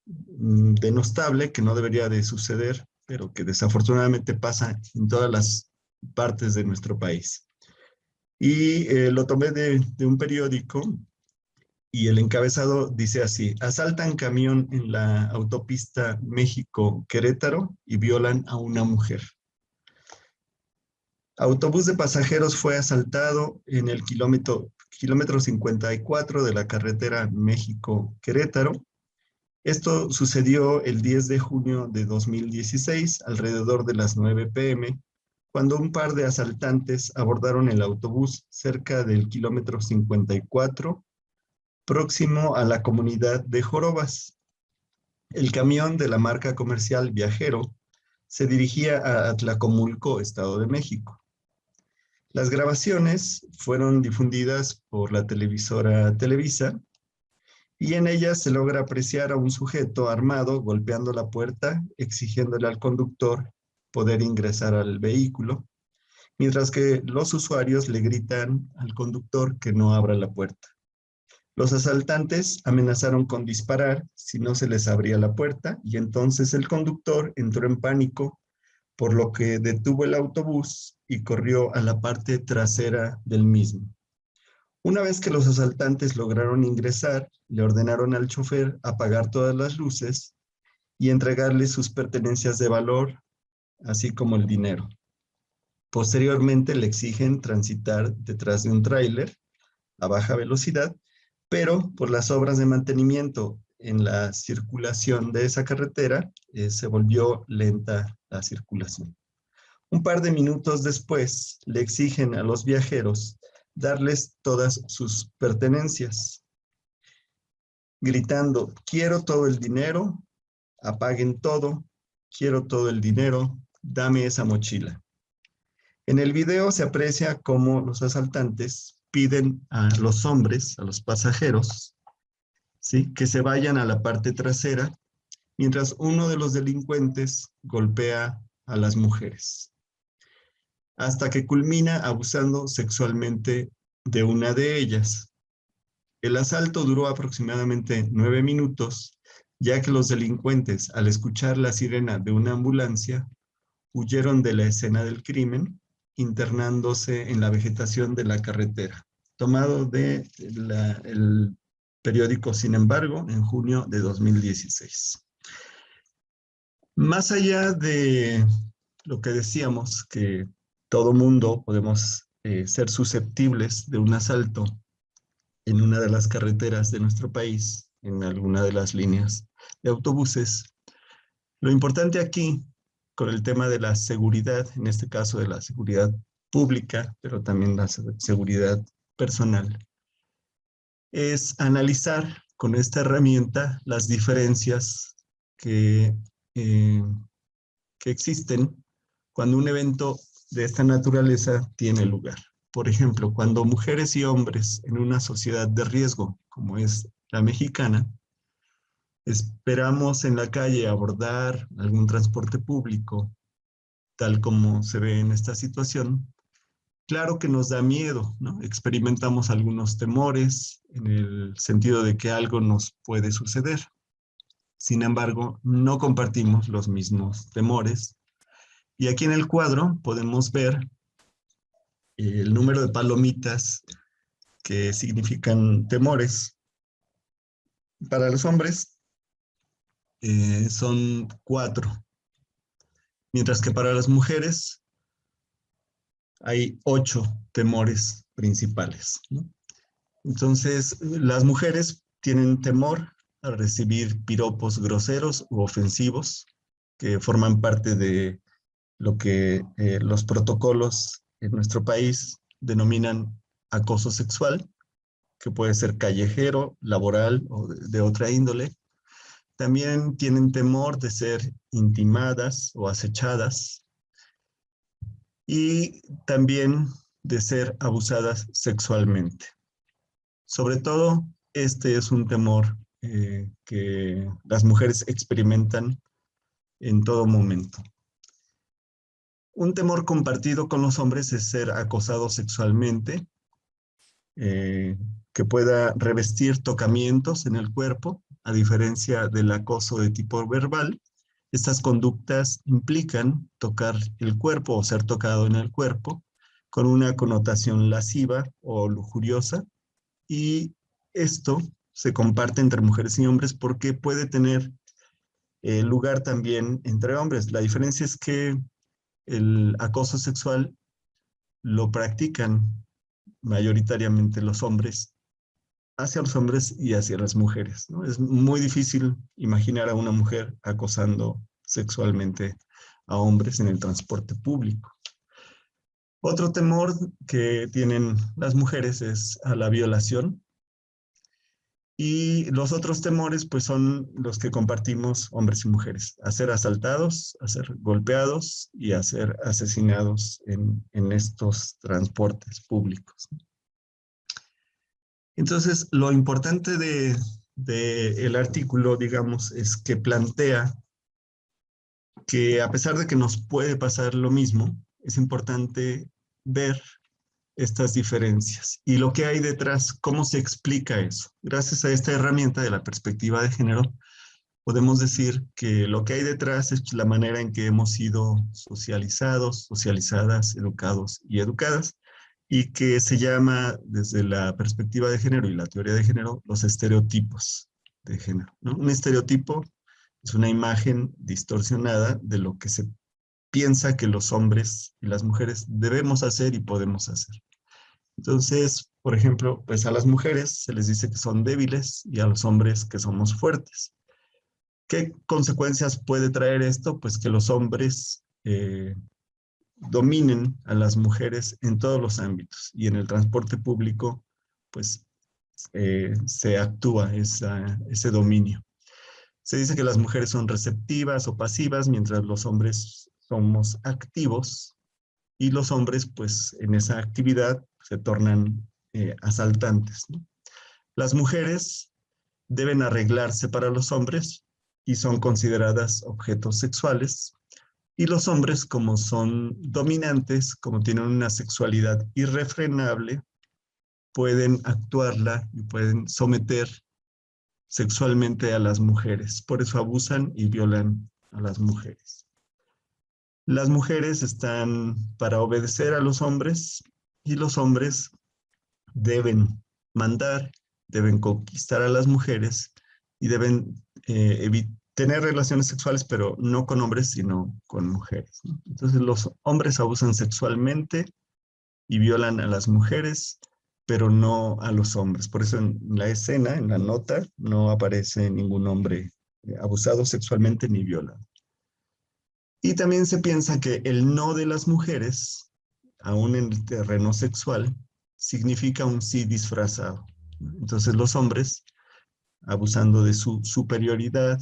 C: denostable que no debería de suceder, pero que desafortunadamente pasa en todas las partes de nuestro país. Y lo tomé de un periódico y el encabezado dice así: asaltan camión en la autopista México-Querétaro y violan a una mujer. Autobús de pasajeros fue asaltado en el kilómetro 54 de la carretera México-Querétaro. Esto sucedió el 10 de junio de 2016, alrededor de las 9 p.m., cuando un par de asaltantes abordaron el autobús cerca del kilómetro 54, próximo a la comunidad de Jorobas. El camión de la marca comercial Viajero se dirigía a Atlacomulco, Estado de México. Las grabaciones fueron difundidas por la televisora Televisa y en ellas se logra apreciar a un sujeto armado golpeando la puerta, exigiéndole al conductor poder ingresar al vehículo, mientras que los usuarios le gritan al conductor que no abra la puerta. Los asaltantes amenazaron con disparar si no se les abría la puerta y entonces el conductor entró en pánico, por lo que detuvo el autobús y corrió a la parte trasera del mismo. Una vez que los asaltantes lograron ingresar, le ordenaron al chofer apagar todas las luces y entregarle sus pertenencias de valor, así como el dinero. Posteriormente le exigen transitar detrás de un tráiler a baja velocidad, pero por las obras de mantenimiento en la circulación de esa carretera, se volvió lenta la circulación. Un par de minutos después, le exigen a los viajeros darles todas sus pertenencias, gritando: quiero todo el dinero, apaguen todo, quiero todo el dinero, dame esa mochila. En el video se aprecia cómo los asaltantes piden a los hombres, a los pasajeros, ¿sí?, que se vayan a la parte trasera, mientras uno de los delincuentes golpea a las mujeres, hasta que culmina abusando sexualmente de una de ellas. El asalto duró aproximadamente 9 minutos, ya que los delincuentes, al escuchar la sirena de una ambulancia, huyeron de la escena del crimen, internándose en la vegetación de la carretera. Tomado de el periódico Sin Embargo, en junio de 2016. Más allá de lo que decíamos, que todo mundo podemos ser susceptibles de un asalto en una de las carreteras de nuestro país, en alguna de las líneas de autobuses, lo importante aquí, con el tema de la seguridad, en este caso de la seguridad pública, pero también la seguridad personal, es analizar con esta herramienta las diferencias que existen cuando un evento de esta naturaleza tiene lugar. Por ejemplo, cuando mujeres y hombres en una sociedad de riesgo, como es la mexicana, esperamos en la calle abordar algún transporte público, tal como se ve en esta situación, claro que nos da miedo, ¿no? Experimentamos algunos temores en el sentido de que algo nos puede suceder. Sin embargo, no compartimos los mismos temores Y aquí en el cuadro podemos ver el número de palomitas que significan temores. Para los hombres son 4, mientras que para las mujeres hay 8 temores principales, ¿no? Entonces, las mujeres tienen temor a recibir piropos groseros u ofensivos que forman parte de lo que los protocolos en nuestro país denominan acoso sexual, que puede ser callejero, laboral o de otra índole. También tienen temor de ser intimadas o acechadas y también de ser abusadas sexualmente. Sobre todo, este es un temor que las mujeres experimentan en todo momento. Un temor compartido con los hombres es ser acosado sexualmente, que pueda revestir tocamientos en el cuerpo, a diferencia del acoso de tipo verbal. Estas conductas implican tocar el cuerpo o ser tocado en el cuerpo con una connotación lasciva o lujuriosa, y esto se comparte entre mujeres y hombres porque puede tener lugar también entre hombres. La diferencia es que el acoso sexual lo practican mayoritariamente los hombres hacia los hombres y hacia las mujeres, ¿no? Es muy difícil imaginar a una mujer acosando sexualmente a hombres en el transporte público. Otro temor que tienen las mujeres es a la violación. Y los otros temores, pues, son los que compartimos hombres y mujeres: a ser asaltados, a ser golpeados y a ser asesinados en estos transportes públicos. Entonces, lo importante el artículo, digamos, es que plantea que a pesar de que nos puede pasar lo mismo, es importante ver estas diferencias y lo que hay detrás, cómo se explica eso. Gracias a esta herramienta de la perspectiva de género, podemos decir que lo que hay detrás es la manera en que hemos sido socializados, socializadas, educados y educadas, y que se llama, desde la perspectiva de género y la teoría de género, los estereotipos de género, ¿no? Un estereotipo es una imagen distorsionada de lo que se piensa que los hombres y las mujeres debemos hacer y podemos hacer. Entonces, por ejemplo, pues a las mujeres se les dice que son débiles y a los hombres que somos fuertes. ¿Qué consecuencias puede traer esto? Pues que los hombres dominen a las mujeres en todos los ámbitos, y en el transporte público pues se actúa ese dominio. Se dice que las mujeres son receptivas o pasivas, mientras los hombres somos activos, y los hombres pues en esa actividad se tornan asaltantes, ¿no? Las mujeres deben arreglarse para los hombres y son consideradas objetos sexuales. Y los hombres, como son dominantes, como tienen una sexualidad irrefrenable, pueden actuarla y pueden someter sexualmente a las mujeres. Por eso abusan y violan a las mujeres. Las mujeres están para obedecer a los hombres, y los hombres deben mandar, deben conquistar a las mujeres y deben tener relaciones sexuales, pero no con hombres, sino con mujeres, ¿no? Entonces los hombres abusan sexualmente y violan a las mujeres, pero no a los hombres. Por eso en la escena, en la nota, no aparece ningún hombre abusado sexualmente ni violado. Y también se piensa que el no de las mujeres, aún en el terreno sexual, significa un sí disfrazado. Entonces los hombres, abusando de su superioridad,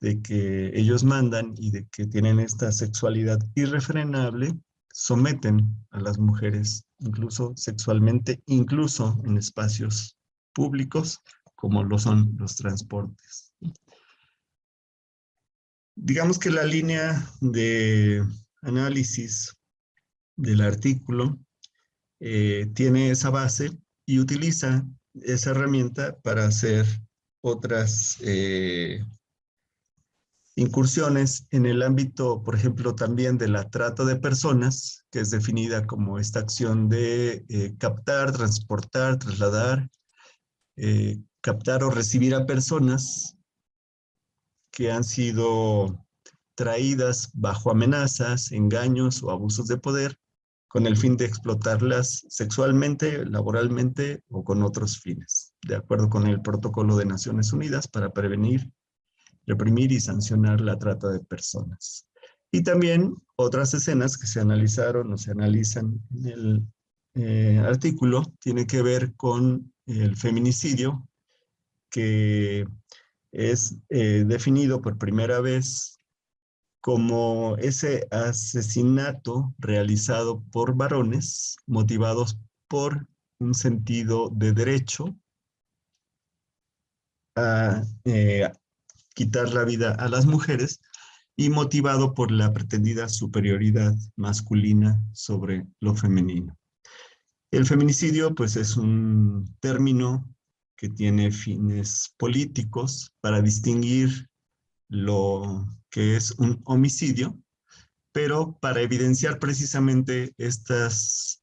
C: de que ellos mandan y de que tienen esta sexualidad irrefrenable, someten a las mujeres, incluso sexualmente, incluso en espacios públicos, como lo son los transportes. Digamos que la línea de análisis del artículo tiene esa base y utiliza esa herramienta para hacer otras incursiones en el ámbito, por ejemplo, también de la trata de personas, que es definida como esta acción de captar, transportar, trasladar, captar o recibir a personas que han sido traídas bajo amenazas, engaños o abusos de poder con el fin de explotarlas sexualmente, laboralmente o con otros fines, de acuerdo con el Protocolo de Naciones Unidas para prevenir, reprimir y sancionar la trata de personas. Y también otras escenas que se analizaron o se analizan en el artículo tiene que ver con el feminicidio, que es definido por primera vez como ese asesinato realizado por varones motivados por un sentido de derecho a quitar la vida a las mujeres y motivado por la pretendida superioridad masculina sobre lo femenino. El feminicidio, pues, es un término que tiene fines políticos para distinguir lo que es un homicidio, pero para evidenciar precisamente estas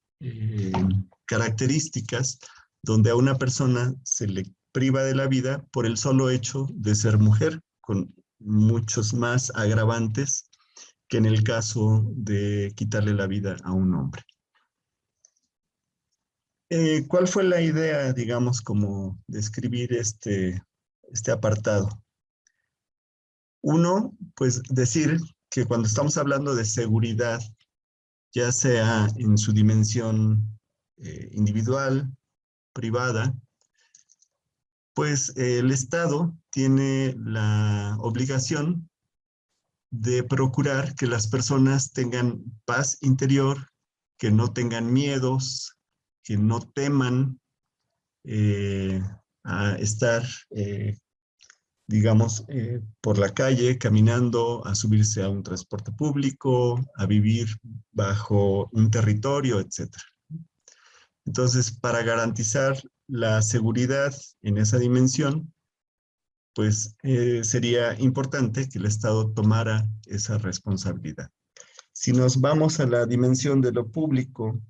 C: características donde a una persona se le priva de la vida por el solo hecho de ser mujer, con muchos más agravantes que en el caso de quitarle la vida a un hombre. ¿Cuál fue la idea, digamos, como de escribir este apartado? Uno, pues decir que cuando estamos hablando de seguridad, ya sea en su dimensión individual, privada, pues el Estado tiene la obligación de procurar que las personas tengan paz interior, que no tengan miedos, que no teman a estar digamos, por la calle, caminando, a subirse a un transporte público, a vivir bajo un territorio, etc. Entonces, para garantizar la seguridad en esa dimensión, pues sería importante que el Estado tomara esa responsabilidad. Si nos vamos a la dimensión de lo público,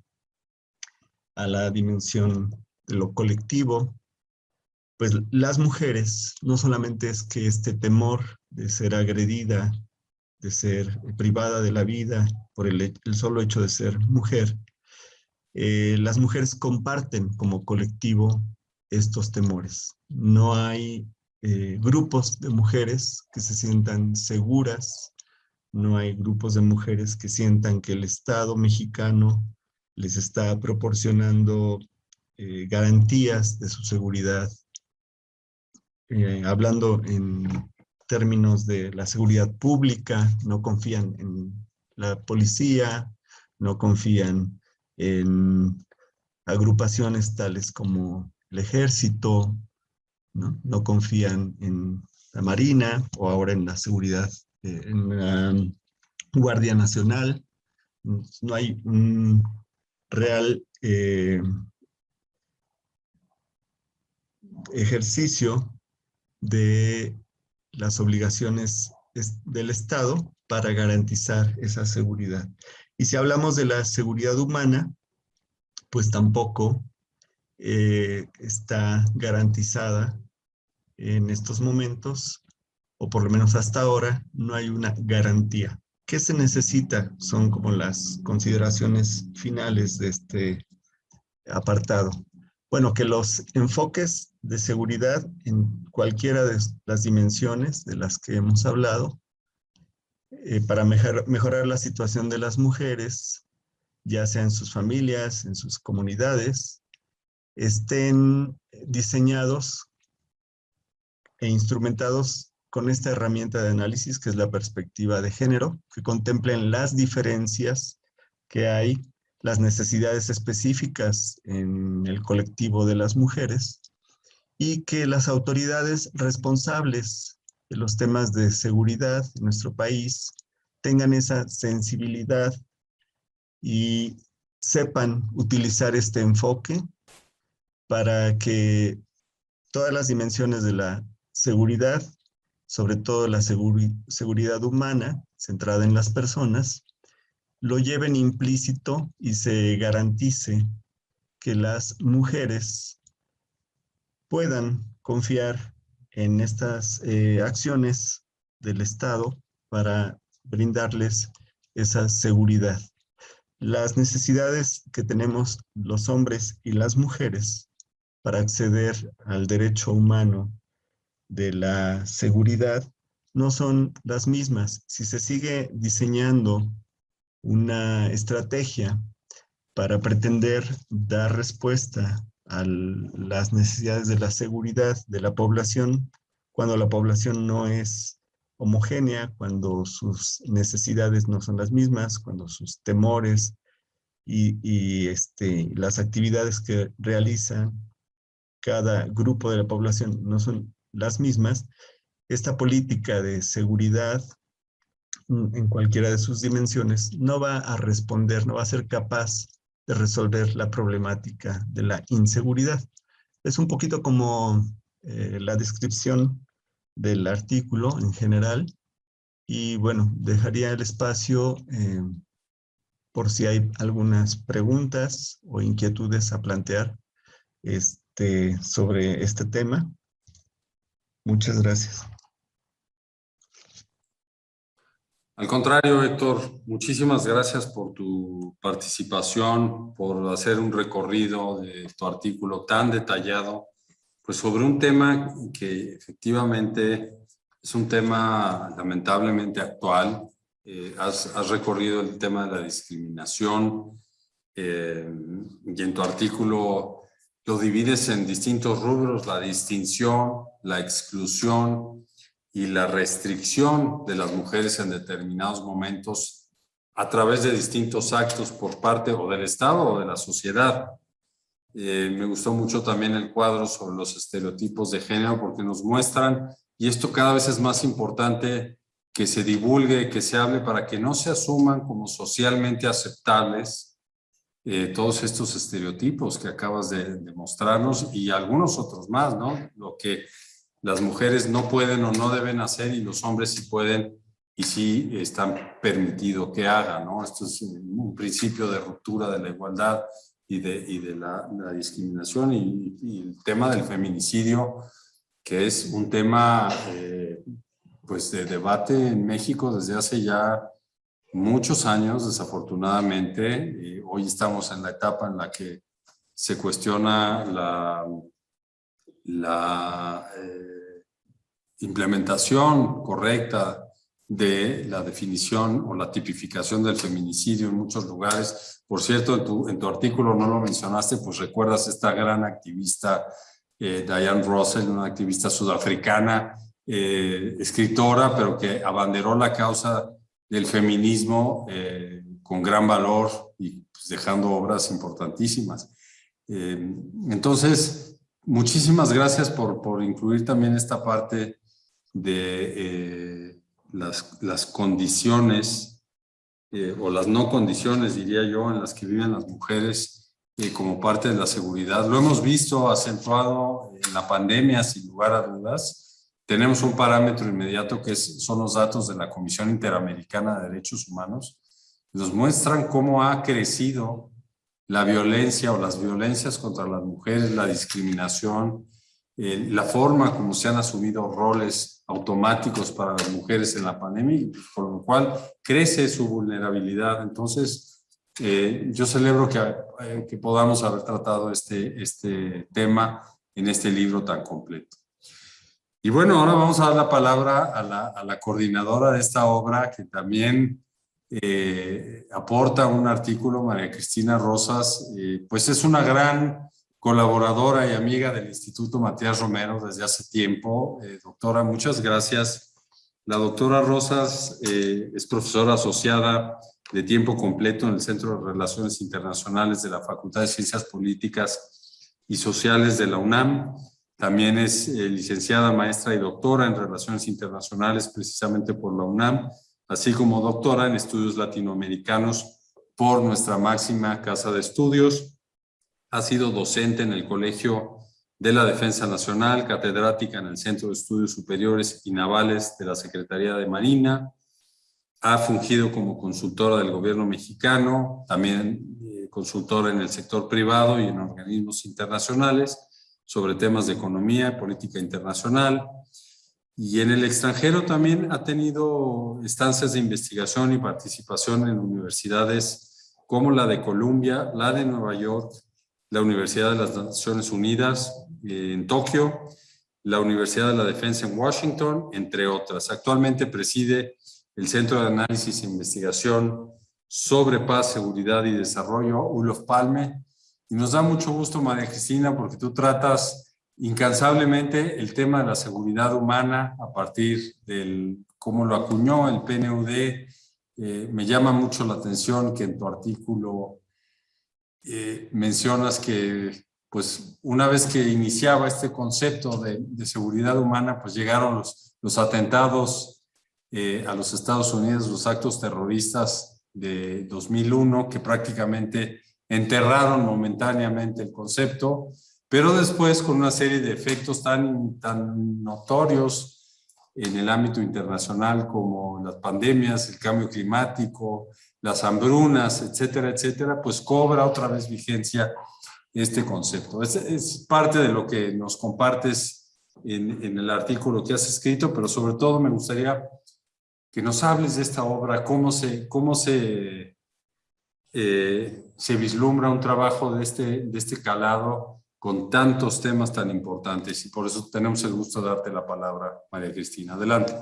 C: a la dimensión de lo colectivo, pues las mujeres, no solamente es que este temor de ser agredida, de ser privada de la vida por el solo hecho de ser mujer, las mujeres comparten como colectivo estos temores. No hay grupos de mujeres que se sientan seguras, no hay grupos de mujeres que sientan que el Estado mexicano les está proporcionando garantías de su seguridad. Hablando en términos de la seguridad pública, no confían en la policía, no confían en agrupaciones tales como el ejército, no confían en la Marina o ahora en la seguridad, en la Guardia Nacional. No hay un real ejercicio de las obligaciones del Estado para garantizar esa seguridad. Y si hablamos de la seguridad humana, pues tampoco está garantizada en estos momentos, o por lo menos hasta ahora, no hay una garantía. ¿Qué se necesita? Son como las consideraciones finales de este apartado. Bueno, que los enfoques de seguridad en cualquiera de las dimensiones de las que hemos hablado, para mejorar la situación de las mujeres, ya sea en sus familias, en sus comunidades, estén diseñados e instrumentados con esta herramienta de análisis que es la perspectiva de género, que contemplen las diferencias que hay, las necesidades específicas en el colectivo de las mujeres y que las autoridades responsables de los temas de seguridad en nuestro país tengan esa sensibilidad y sepan utilizar este enfoque para que todas las dimensiones de la seguridad sobre todo la seguridad humana, centrada en las personas, lo lleven implícito y se garantice que las mujeres puedan confiar en estas acciones del Estado para brindarles esa seguridad. Las necesidades que tenemos los hombres y las mujeres para acceder al derecho humano de la seguridad no son las mismas. Si se sigue diseñando una estrategia para pretender dar respuesta a las necesidades de la seguridad de la población, cuando la población no es homogénea, cuando sus necesidades no son las mismas, cuando sus temores y las actividades que realizan cada grupo de la población no son las mismas, esta política de seguridad en cualquiera de sus dimensiones no va a responder, no va a ser capaz de resolver la problemática de la inseguridad. Es un poquito como la descripción del artículo en general y bueno, dejaría el espacio por si hay algunas preguntas o inquietudes a plantear sobre este tema. Muchas gracias.
A: Al contrario, Héctor, muchísimas gracias por tu participación, por hacer un recorrido de tu artículo tan detallado, pues sobre un tema que efectivamente es un tema lamentablemente actual. Has recorrido el tema de la discriminación y en tu artículo lo divides en distintos rubros: la distinción, la exclusión y la restricción de las mujeres en determinados momentos a través de distintos actos por parte o del Estado o de la sociedad. Me gustó mucho también el cuadro sobre los estereotipos de género, porque nos muestran, y esto cada vez es más importante, que se divulgue, que se hable para que no se asuman como socialmente aceptables todos estos estereotipos que acabas de mostrarnos y algunos otros más, ¿no? Lo que las mujeres no pueden o no deben hacer y los hombres sí pueden y sí están permitido que hagan, ¿no? Esto es un principio de ruptura de la igualdad y de la discriminación y el tema del feminicidio, que es un tema pues de debate en México desde hace ya muchos años, desafortunadamente. Hoy estamos en la etapa en la que se cuestiona la implementación correcta de la definición o la tipificación del feminicidio en muchos lugares. Por cierto, en tu artículo no lo mencionaste, pues recuerdas esta gran activista Diane Russell, una activista sudafricana, escritora, pero que abanderó la causa del feminismo con gran valor y pues, dejando obras importantísimas. Entonces, muchísimas gracias por incluir también esta parte de las condiciones o las no condiciones, diría yo, en las que viven las mujeres como parte de la seguridad. Lo hemos visto acentuado en la pandemia, sin lugar a dudas. Tenemos un parámetro inmediato que son los datos de la Comisión Interamericana de Derechos Humanos. Nos muestran cómo ha crecido la violencia o las violencias contra las mujeres, la discriminación, la forma como se han asumido roles automáticos para las mujeres en la pandemia, y por lo cual crece su vulnerabilidad. Entonces, yo celebro que podamos haber tratado este tema en este libro tan completo. Y bueno, ahora vamos a dar la palabra a la coordinadora de esta obra, que también aporta un artículo, María Cristina Rosas. Pues es una gran colaboradora y amiga del Instituto Matías Romero desde hace tiempo. Doctora, muchas gracias. La doctora Rosas es profesora asociada de tiempo completo en el Centro de Relaciones Internacionales de la Facultad de Ciencias Políticas y Sociales de la UNAM. También es licenciada, maestra y doctora en Relaciones Internacionales precisamente por la UNAM, así como doctora en Estudios Latinoamericanos por nuestra máxima casa de estudios. Ha sido docente en el Colegio de la Defensa Nacional, catedrática en el Centro de Estudios Superiores y Navales de la Secretaría de Marina. Ha fungido como consultora del gobierno mexicano, también consultora en el sector privado y en organismos internacionales sobre temas de economía y política internacional. Y en el extranjero también ha tenido estancias de investigación y participación en universidades como la de Columbia, la de Nueva York, la Universidad de las Naciones Unidas en Tokio, la Universidad de la Defensa en Washington, entre otras. Actualmente preside el Centro de Análisis e Investigación sobre Paz, Seguridad y Desarrollo, Olof Palme. Y nos da mucho gusto, María Cristina, porque tú tratas incansablemente el tema de la seguridad humana a partir de cómo lo acuñó el PNUD. Me llama mucho la atención que en tu artículo mencionas que pues una vez que iniciaba este concepto de seguridad humana, pues llegaron los atentados a los Estados Unidos, los actos terroristas de 2001, que prácticamente enterraron momentáneamente el concepto, pero después con una serie de efectos tan notorios en el ámbito internacional como las pandemias, el cambio climático, las hambrunas, etcétera, etcétera, pues cobra otra vez vigencia este concepto. Es parte de lo que nos compartes en el artículo que has escrito, pero sobre todo me gustaría que nos hables de esta obra, cómo se vislumbra un trabajo de este calado con tantos temas tan importantes, y por eso tenemos el gusto de darte la palabra, María Cristina. Adelante.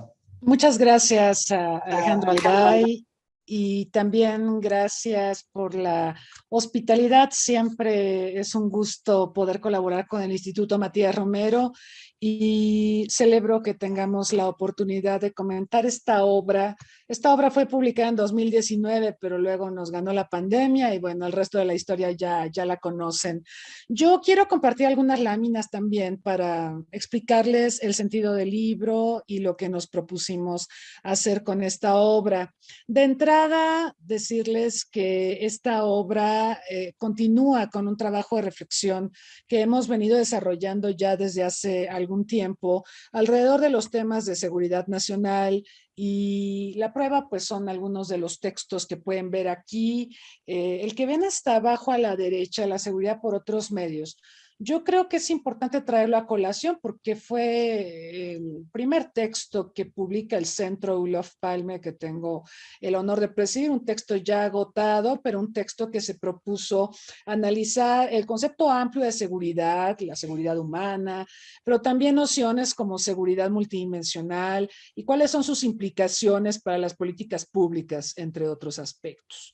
D: Muchas gracias a Alejandro Alday, y también gracias por la hospitalidad. Siempre es un gusto poder colaborar con el Instituto Matías Romero, y celebro que tengamos la oportunidad de comentar esta obra. Esta obra fue publicada en 2019, pero luego nos ganó la pandemia y bueno, el resto de la historia ya la conocen. Yo quiero compartir algunas láminas también para explicarles el sentido del libro y lo que nos propusimos hacer con esta obra. De entrada, decirles que esta obra continúa con un trabajo de reflexión que hemos venido desarrollando ya desde hace algún tiempo alrededor de los temas de seguridad nacional, y la prueba pues son algunos de los textos que pueden ver aquí. El que ven hasta abajo a la derecha, la seguridad por otros medios. Yo creo que es importante traerlo a colación porque fue el primer texto que publica el Centro Olof Palme, que tengo el honor de presidir, un texto ya agotado, pero un texto que se propuso analizar el concepto amplio de seguridad, la seguridad humana, pero también nociones como seguridad multidimensional y cuáles son sus implicaciones para las políticas públicas, entre otros aspectos.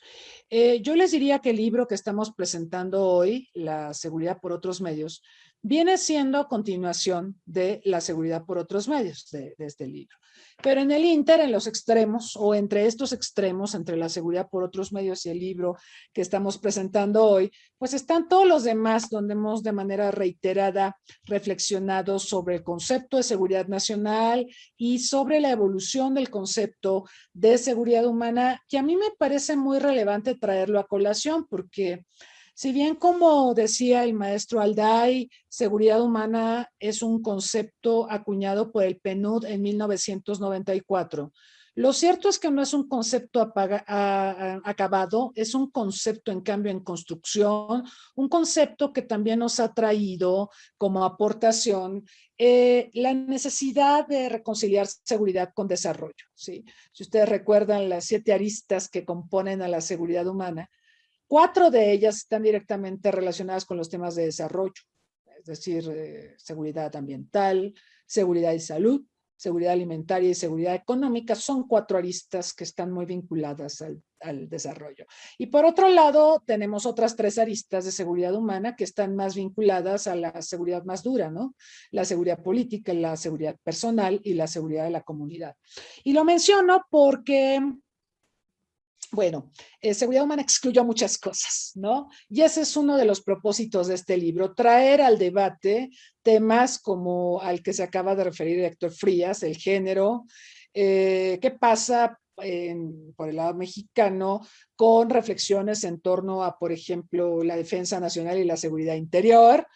D: Yo les diría que el libro que estamos presentando hoy, La seguridad por otros medios, viene siendo continuación de La seguridad por otros medios, de este libro. Pero en el ínter, en los extremos, o entre estos extremos, entre la seguridad por otros medios y el libro que estamos presentando hoy, pues están todos los demás donde hemos de manera reiterada reflexionado sobre el concepto de seguridad nacional y sobre la evolución del concepto de seguridad humana, que a mí me parece muy relevante traerlo a colación, porque si bien, como decía el maestro Alday, seguridad humana es un concepto acuñado por el PNUD en 1994, lo cierto es que no es un concepto acabado, es un concepto en cambio en construcción, un concepto que también nos ha traído como aportación la necesidad de reconciliar seguridad con desarrollo, ¿sí? Si ustedes recuerdan las 7 aristas que componen a la seguridad humana, 4 de ellas están directamente relacionadas con los temas de desarrollo, es decir, seguridad ambiental, seguridad y salud, seguridad alimentaria y seguridad económica. Son 4 aristas que están muy vinculadas al desarrollo. Y por otro lado, tenemos otras 3 aristas de seguridad humana que están más vinculadas a la seguridad más dura, ¿no? La seguridad política, la seguridad personal y la seguridad de la comunidad. Y lo menciono porque, bueno, seguridad humana excluyó muchas cosas, ¿no? Y ese es uno de los propósitos de este libro, traer al debate temas como al que se acaba de referir Héctor Frías, el género, qué pasa por el lado mexicano, con reflexiones en torno a, por ejemplo, la defensa nacional y la seguridad interior,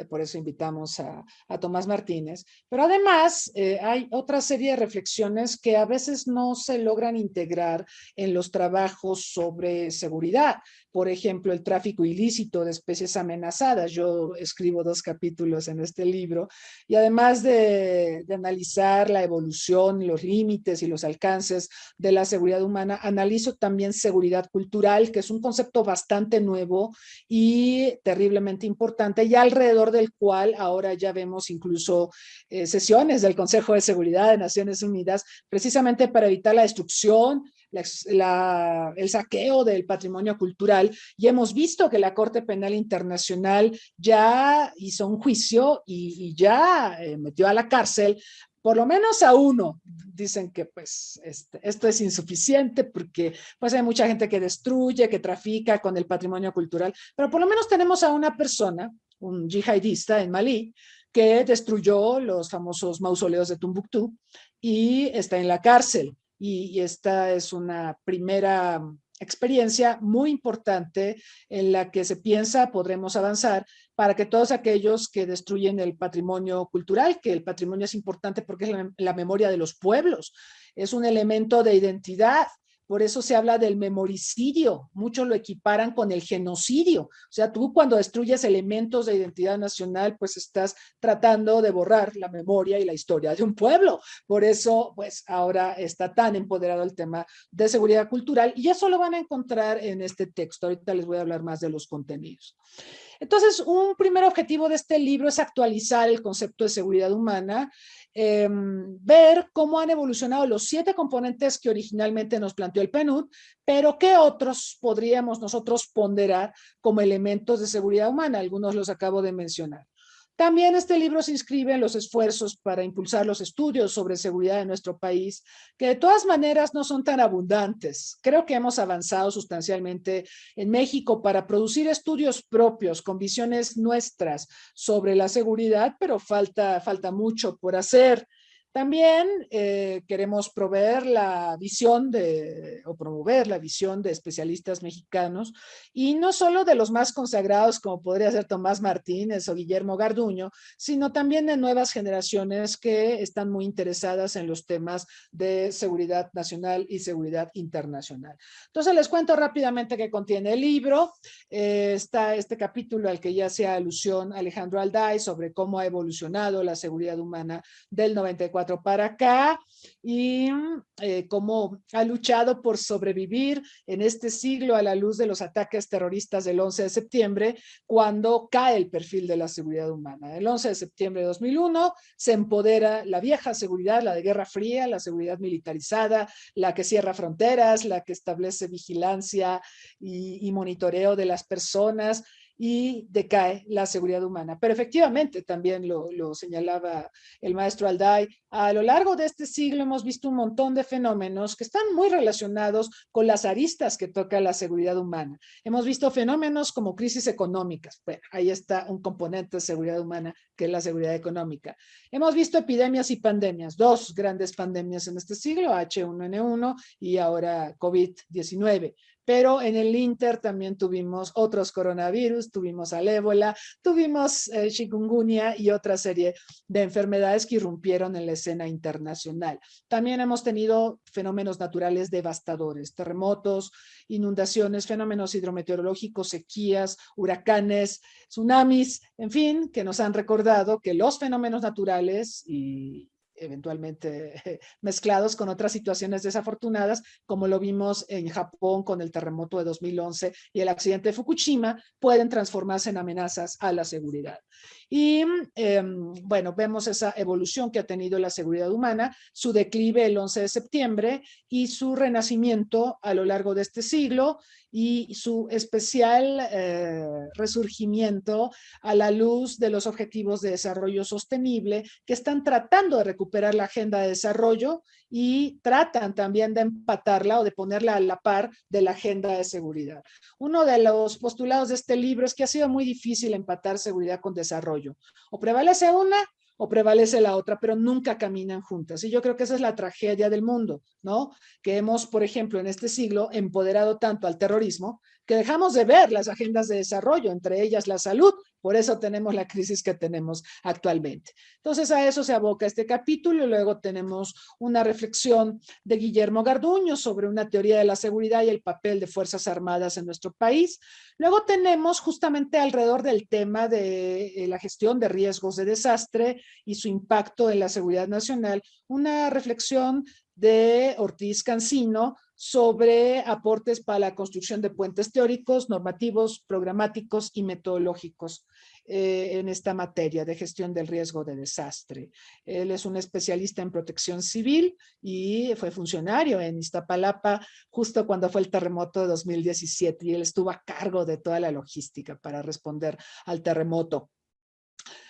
D: por eso invitamos a Tomás Martínez. Pero además hay otra serie de reflexiones que a veces no se logran integrar en los trabajos sobre seguridad. Por ejemplo, el tráfico ilícito de especies amenazadas. Yo escribo 2 capítulos en este libro y además de analizar la evolución, los límites y los alcances de la seguridad humana, analizo también seguridad cultural, que es un concepto bastante nuevo y terriblemente importante, y alrededor del cual ahora ya vemos incluso sesiones del Consejo de Seguridad de Naciones Unidas, precisamente para evitar la destrucción, el saqueo del patrimonio cultural, y hemos visto que la Corte Penal Internacional ya hizo un juicio y ya metió a la cárcel por lo menos a uno. Dicen que pues esto es insuficiente porque pues hay mucha gente que destruye, que trafica con el patrimonio cultural, pero por lo menos tenemos a una persona, un yihadista en Malí, que destruyó los famosos mausoleos de Tombuctú y está en la cárcel. Y esta es una primera experiencia muy importante en la que se piensa podremos avanzar para que todos aquellos que destruyen el patrimonio cultural, que el patrimonio es importante porque es la memoria de los pueblos, es un elemento de identidad. Por eso se habla del memoricidio, muchos lo equiparan con el genocidio. O sea, tú cuando destruyes elementos de identidad nacional, pues estás tratando de borrar la memoria y la historia de un pueblo. Por eso, pues ahora está tan empoderado el tema de seguridad cultural y eso lo van a encontrar en este texto. Ahorita les voy a hablar más de los contenidos. Entonces, un primer objetivo de este libro es actualizar el concepto de seguridad humana, ver cómo han evolucionado los 7 componentes que originalmente nos planteó el PNUD, pero qué otros podríamos nosotros ponderar como elementos de seguridad humana. Algunos los acabo de mencionar. También este libro se inscribe en los esfuerzos para impulsar los estudios sobre seguridad en nuestro país, que de todas maneras no son tan abundantes. Creo que hemos avanzado sustancialmente en México para producir estudios propios con visiones nuestras sobre la seguridad, pero falta mucho por hacer. También queremos promover la visión de especialistas mexicanos y no solo de los más consagrados como podría ser Tomás Martínez o Guillermo Garduño, sino también de nuevas generaciones que están muy interesadas en los temas de seguridad nacional y seguridad internacional. Entonces les cuento rápidamente qué contiene el libro. Está este capítulo al que ya hacía alusión Alejandro Alday sobre cómo ha evolucionado la seguridad humana del 94 para acá y cómo ha luchado por sobrevivir en este siglo a la luz de los ataques terroristas del 11 de septiembre, cuando cae el perfil de la seguridad humana. El 11 de septiembre de 2001 se empodera la vieja seguridad, la de Guerra Fría, la seguridad militarizada, la que cierra fronteras, la que establece vigilancia y monitoreo de las personas, y decae la seguridad humana. Pero efectivamente, también lo señalaba el maestro Alday, a lo largo de este siglo hemos visto un montón de fenómenos que están muy relacionados con las aristas que toca la seguridad humana. Hemos visto fenómenos como crisis económicas. Bueno, ahí está un componente de seguridad humana que es la seguridad económica. Hemos visto epidemias y pandemias, 2 grandes pandemias en este siglo, H1N1 y ahora COVID-19. Pero en el Inter también tuvimos otros coronavirus, tuvimos al ébola, tuvimos chikungunya y otra serie de enfermedades que irrumpieron en la escena internacional. También hemos tenido fenómenos naturales devastadores, terremotos, inundaciones, fenómenos hidrometeorológicos, sequías, huracanes, tsunamis, en fin, que nos han recordado que los fenómenos naturales y eventualmente mezclados con otras situaciones desafortunadas, como lo vimos en Japón con el terremoto de 2011 y el accidente de Fukushima, pueden transformarse en amenazas a la seguridad. Y bueno, vemos esa evolución que ha tenido la seguridad humana, su declive el 11 de septiembre y su renacimiento a lo largo de este siglo y su especial resurgimiento a la luz de los objetivos de desarrollo sostenible que están tratando de recuperar la agenda de desarrollo y tratan también de empatarla o de ponerla a la par de la agenda de seguridad. Uno de los postulados de este libro es que ha sido muy difícil empatar seguridad con desarrollo. O prevalece una o prevalece la otra, pero nunca caminan juntas. Y yo creo que esa es la tragedia del mundo, ¿no? Que hemos, por ejemplo, en este siglo empoderado tanto al terrorismo, que dejamos de ver las agendas de desarrollo, entre ellas la salud. Por eso tenemos la crisis que tenemos actualmente. Entonces, a eso se aboca este capítulo. Y luego tenemos una reflexión de Guillermo Garduño sobre una teoría de la seguridad y el papel de Fuerzas Armadas en nuestro país. Luego tenemos justamente alrededor del tema de la gestión de riesgos de desastre y su impacto en la seguridad nacional, una reflexión de Ortiz Cancino sobre aportes para la construcción de puentes teóricos, normativos, programáticos y metodológicos en esta materia de gestión del riesgo de desastre. Él es un especialista en protección civil y fue funcionario en Iztapalapa justo cuando fue el terremoto de 2017 y él estuvo a cargo de toda la logística para responder al terremoto.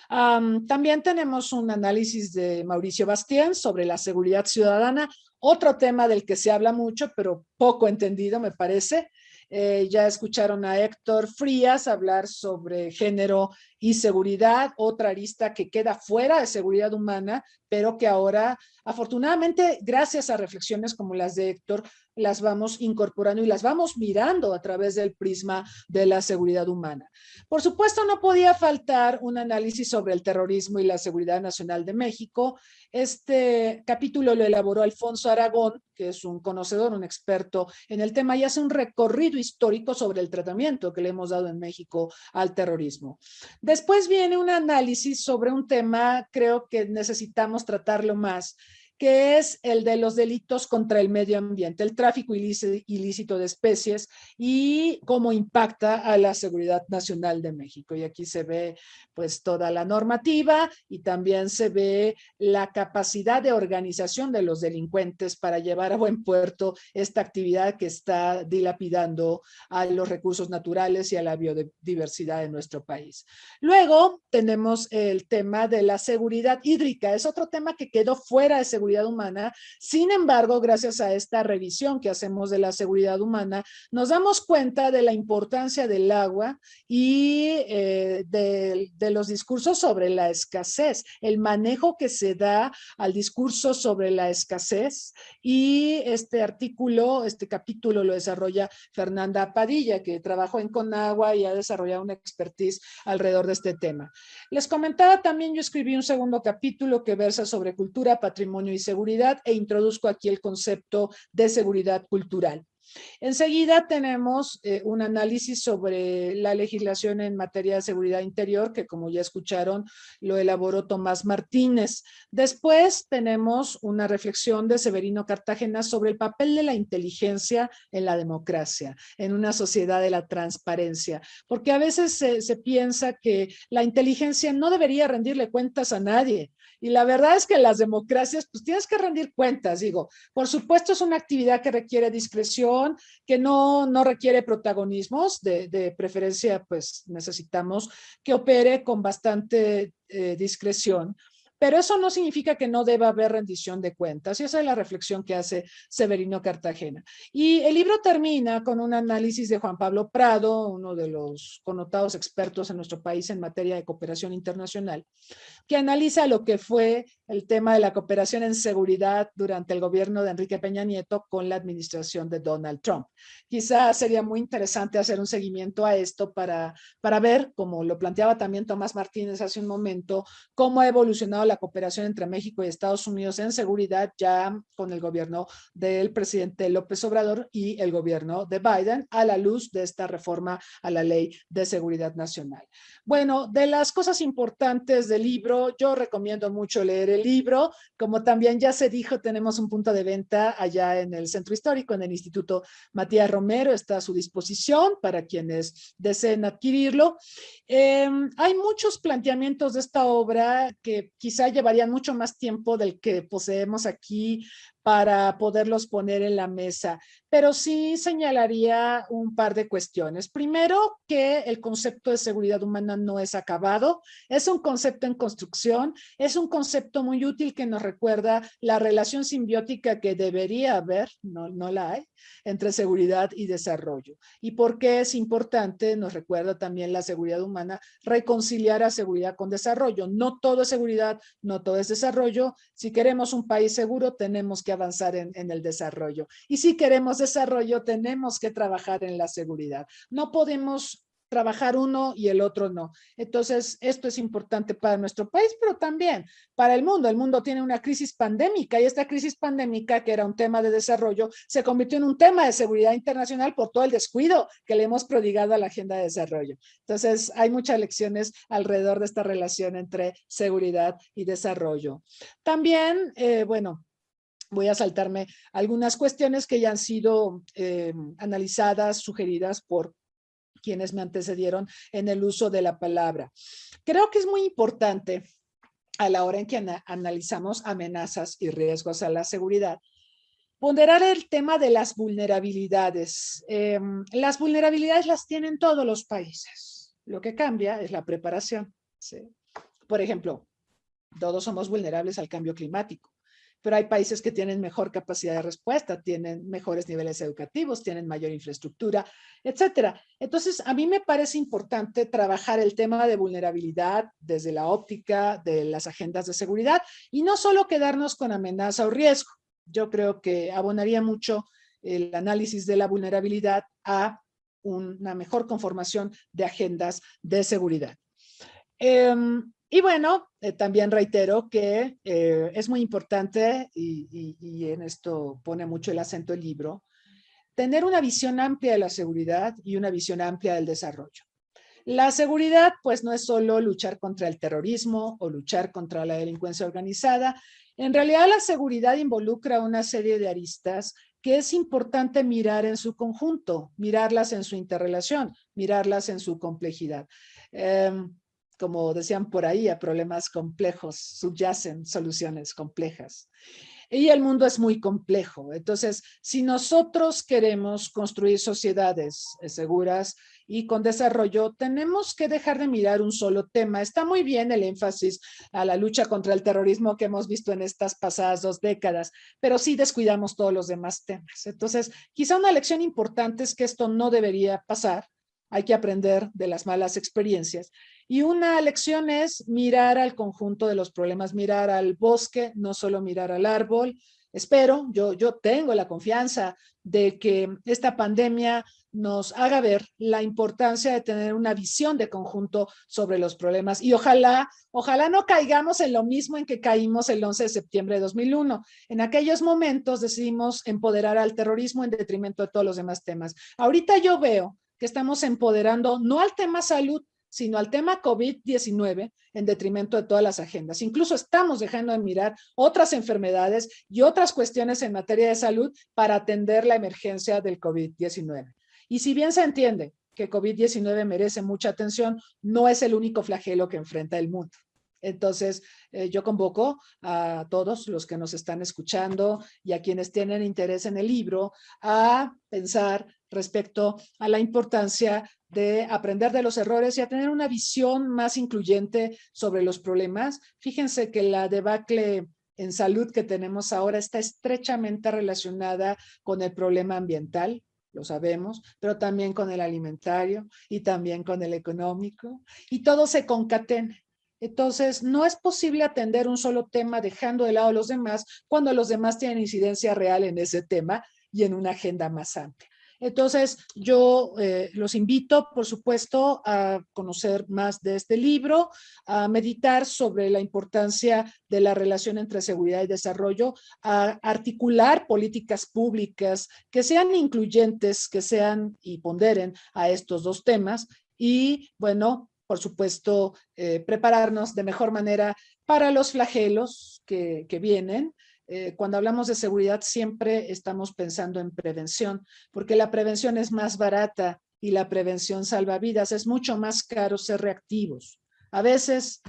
D: También tenemos un análisis de Mauricio Bastián sobre la seguridad ciudadana, otro tema del que se habla mucho, pero poco entendido, me parece. Ya escucharon a Héctor Frías hablar sobre género y seguridad, otra arista que queda fuera de seguridad humana, pero que ahora, afortunadamente, gracias a reflexiones como las de Héctor, las vamos incorporando y las vamos mirando a través del prisma de la seguridad humana. Por supuesto, no podía faltar un análisis sobre el terrorismo y la seguridad nacional de México. Este capítulo lo elaboró Alfonso Aragón, que es un conocedor, un experto en el tema, y hace un recorrido histórico sobre el tratamiento que le hemos dado en México al terrorismo. Después viene un análisis sobre un tema, creo que necesitamos tratarlo más, que es el de los delitos contra el medio ambiente, el tráfico ilícito de especies y cómo impacta a la seguridad nacional de México. Y aquí se ve pues toda la normativa y también se ve la capacidad de organización de los delincuentes para llevar a buen puerto esta actividad que está dilapidando a los recursos naturales y a la biodiversidad de nuestro país. Luego tenemos el tema de la seguridad hídrica, es otro tema que quedó fuera de seguridad humana. Sin embargo, gracias a esta revisión que hacemos de la seguridad humana, nos damos cuenta de la importancia del agua y de los discursos sobre la escasez, el manejo que se da al discurso sobre la escasez. Y este artículo, este capítulo lo desarrolla Fernanda Padilla, que trabajó en Conagua y ha desarrollado una expertise alrededor de este tema. Les comentaba también, yo escribí un segundo capítulo que versa sobre cultura, patrimonio y seguridad e introduzco aquí el concepto de seguridad cultural. Enseguida tenemos un análisis sobre la legislación en materia de seguridad interior, que como ya escucharon, lo elaboró Tomás Martínez. Después tenemos una reflexión de Severino Cartagena sobre el papel de la inteligencia en la democracia, en una sociedad de la transparencia, porque a veces se piensa que la inteligencia no debería rendirle cuentas a nadie. Y la verdad es que en las democracias, pues tienes que rendir cuentas, digo. Por supuesto, es una actividad que requiere discreción, que no requiere protagonismos, de preferencia, pues necesitamos que opere con bastante discreción. Pero eso no significa que no deba haber rendición de cuentas, y esa es la reflexión que hace Severino Cartagena. Y el libro termina con un análisis de Juan Pablo Prado, uno de los connotados expertos en nuestro país en materia de cooperación internacional, que analiza lo que fue el tema de la cooperación en seguridad durante el gobierno de Enrique Peña Nieto con la administración de Donald Trump. Quizá sería muy interesante hacer un seguimiento a esto para ver, como lo planteaba también Tomás Martínez hace un momento, cómo ha evolucionado la cooperación entre México y Estados Unidos en seguridad ya con el gobierno del presidente López Obrador y el gobierno de Biden a la luz de esta reforma a la Ley de Seguridad Nacional. Bueno, de las cosas importantes del libro, yo recomiendo mucho leer el libro. Como también ya se dijo, tenemos un punto de venta allá en el Centro Histórico, en el Instituto Matías Romero, está a su disposición para quienes deseen adquirirlo. Hay muchos planteamientos de esta obra que quizá llevarían mucho más tiempo del que poseemos aquí para poderlos poner en la mesa, pero sí señalaría un par de cuestiones. Primero, que el concepto de seguridad humana no es acabado, es un concepto en construcción, es un concepto muy útil que nos recuerda la relación simbiótica que debería haber, no la hay, entre seguridad y desarrollo. Y por qué es importante, nos recuerda también la seguridad humana, reconciliar a seguridad con desarrollo. No todo es seguridad, no todo es desarrollo. Si queremos un país seguro, tenemos que avanzar en el desarrollo. Y si queremos desarrollo, tenemos que trabajar en la seguridad. No podemos trabajar uno y el otro no. Entonces, esto es importante para nuestro país, pero también para el mundo. El mundo tiene una crisis pandémica y esta crisis pandémica, que era un tema de desarrollo, se convirtió en un tema de seguridad internacional por todo el descuido que le hemos prodigado a la agenda de desarrollo. Entonces, hay muchas lecciones alrededor de esta relación entre seguridad y desarrollo. También, bueno, voy a saltarme algunas cuestiones que ya han sido analizadas, sugeridas por quienes me antecedieron en el uso de la palabra. Creo que es muy importante a la hora en que analizamos amenazas y riesgos a la seguridad, ponderar el tema de las vulnerabilidades. Las vulnerabilidades las tienen todos los países. Lo que cambia es la preparación, ¿sí? Por ejemplo, todos somos vulnerables al cambio climático, pero hay países que tienen mejor capacidad de respuesta, tienen mejores niveles educativos, tienen mayor infraestructura, etcétera. Entonces, a mí me parece importante trabajar el tema de vulnerabilidad desde la óptica de las agendas de seguridad y no solo quedarnos con amenaza o riesgo. Yo creo que abonaría mucho el análisis de la vulnerabilidad a una mejor conformación de agendas de seguridad. Y bueno, también reitero que es muy importante, y en esto pone mucho el acento el libro, tener una visión amplia de la seguridad y una visión amplia del desarrollo. La seguridad, pues, no es solo luchar contra el terrorismo o luchar contra la delincuencia organizada. En realidad, la seguridad involucra una serie de aristas que es importante mirar en su conjunto, mirarlas en su interrelación, mirarlas en su complejidad. Como decían por ahí, a problemas complejos subyacen soluciones complejas. Y el mundo es muy complejo. Entonces, si nosotros queremos construir sociedades seguras y con desarrollo, tenemos que dejar de mirar un solo tema. Está muy bien el énfasis a la lucha contra el terrorismo que hemos visto en estas pasadas 2 décadas, pero sí descuidamos todos los demás temas. Entonces, quizá una lección importante es que esto no debería pasar. Hay que aprender de las malas experiencias. Y una lección es mirar al conjunto de los problemas, mirar al bosque, no solo mirar al árbol. Espero, yo tengo la confianza de que esta pandemia nos haga ver la importancia de tener una visión de conjunto sobre los problemas y ojalá no caigamos en lo mismo en que caímos el 11 de septiembre de 2001. En aquellos momentos decidimos empoderar al terrorismo en detrimento de todos los demás temas. Ahorita yo veo que estamos empoderando no al tema salud, sino al tema COVID-19 en detrimento de todas las agendas. Incluso estamos dejando de mirar otras enfermedades y otras cuestiones en materia de salud para atender la emergencia del COVID-19. Y si bien se entiende que COVID-19 merece mucha atención, no es el único flagelo que enfrenta el mundo. Entonces, yo convoco a todos los que nos están escuchando y a quienes tienen interés en el libro a pensar respecto a la importancia de aprender de los errores y a tener una visión más incluyente sobre los problemas. Fíjense que la debacle en salud que tenemos ahora está estrechamente relacionada con el problema ambiental, lo sabemos, pero también con el alimentario y también con el económico, y todo se concatena. Entonces, no es posible atender un solo tema dejando de lado los demás cuando los demás tienen incidencia real en ese tema y en una agenda más amplia. Entonces, yo los invito, por supuesto, a conocer más de este libro, a meditar sobre la importancia de la relación entre seguridad y desarrollo, a articular políticas públicas que sean incluyentes, que sean y ponderen a estos dos temas y, bueno, por supuesto, prepararnos de mejor manera para los flagelos que vienen. Cuando hablamos de seguridad siempre estamos pensando en prevención, porque la prevención es más barata y la prevención salva vidas. Es mucho más caro ser reactivos. A veces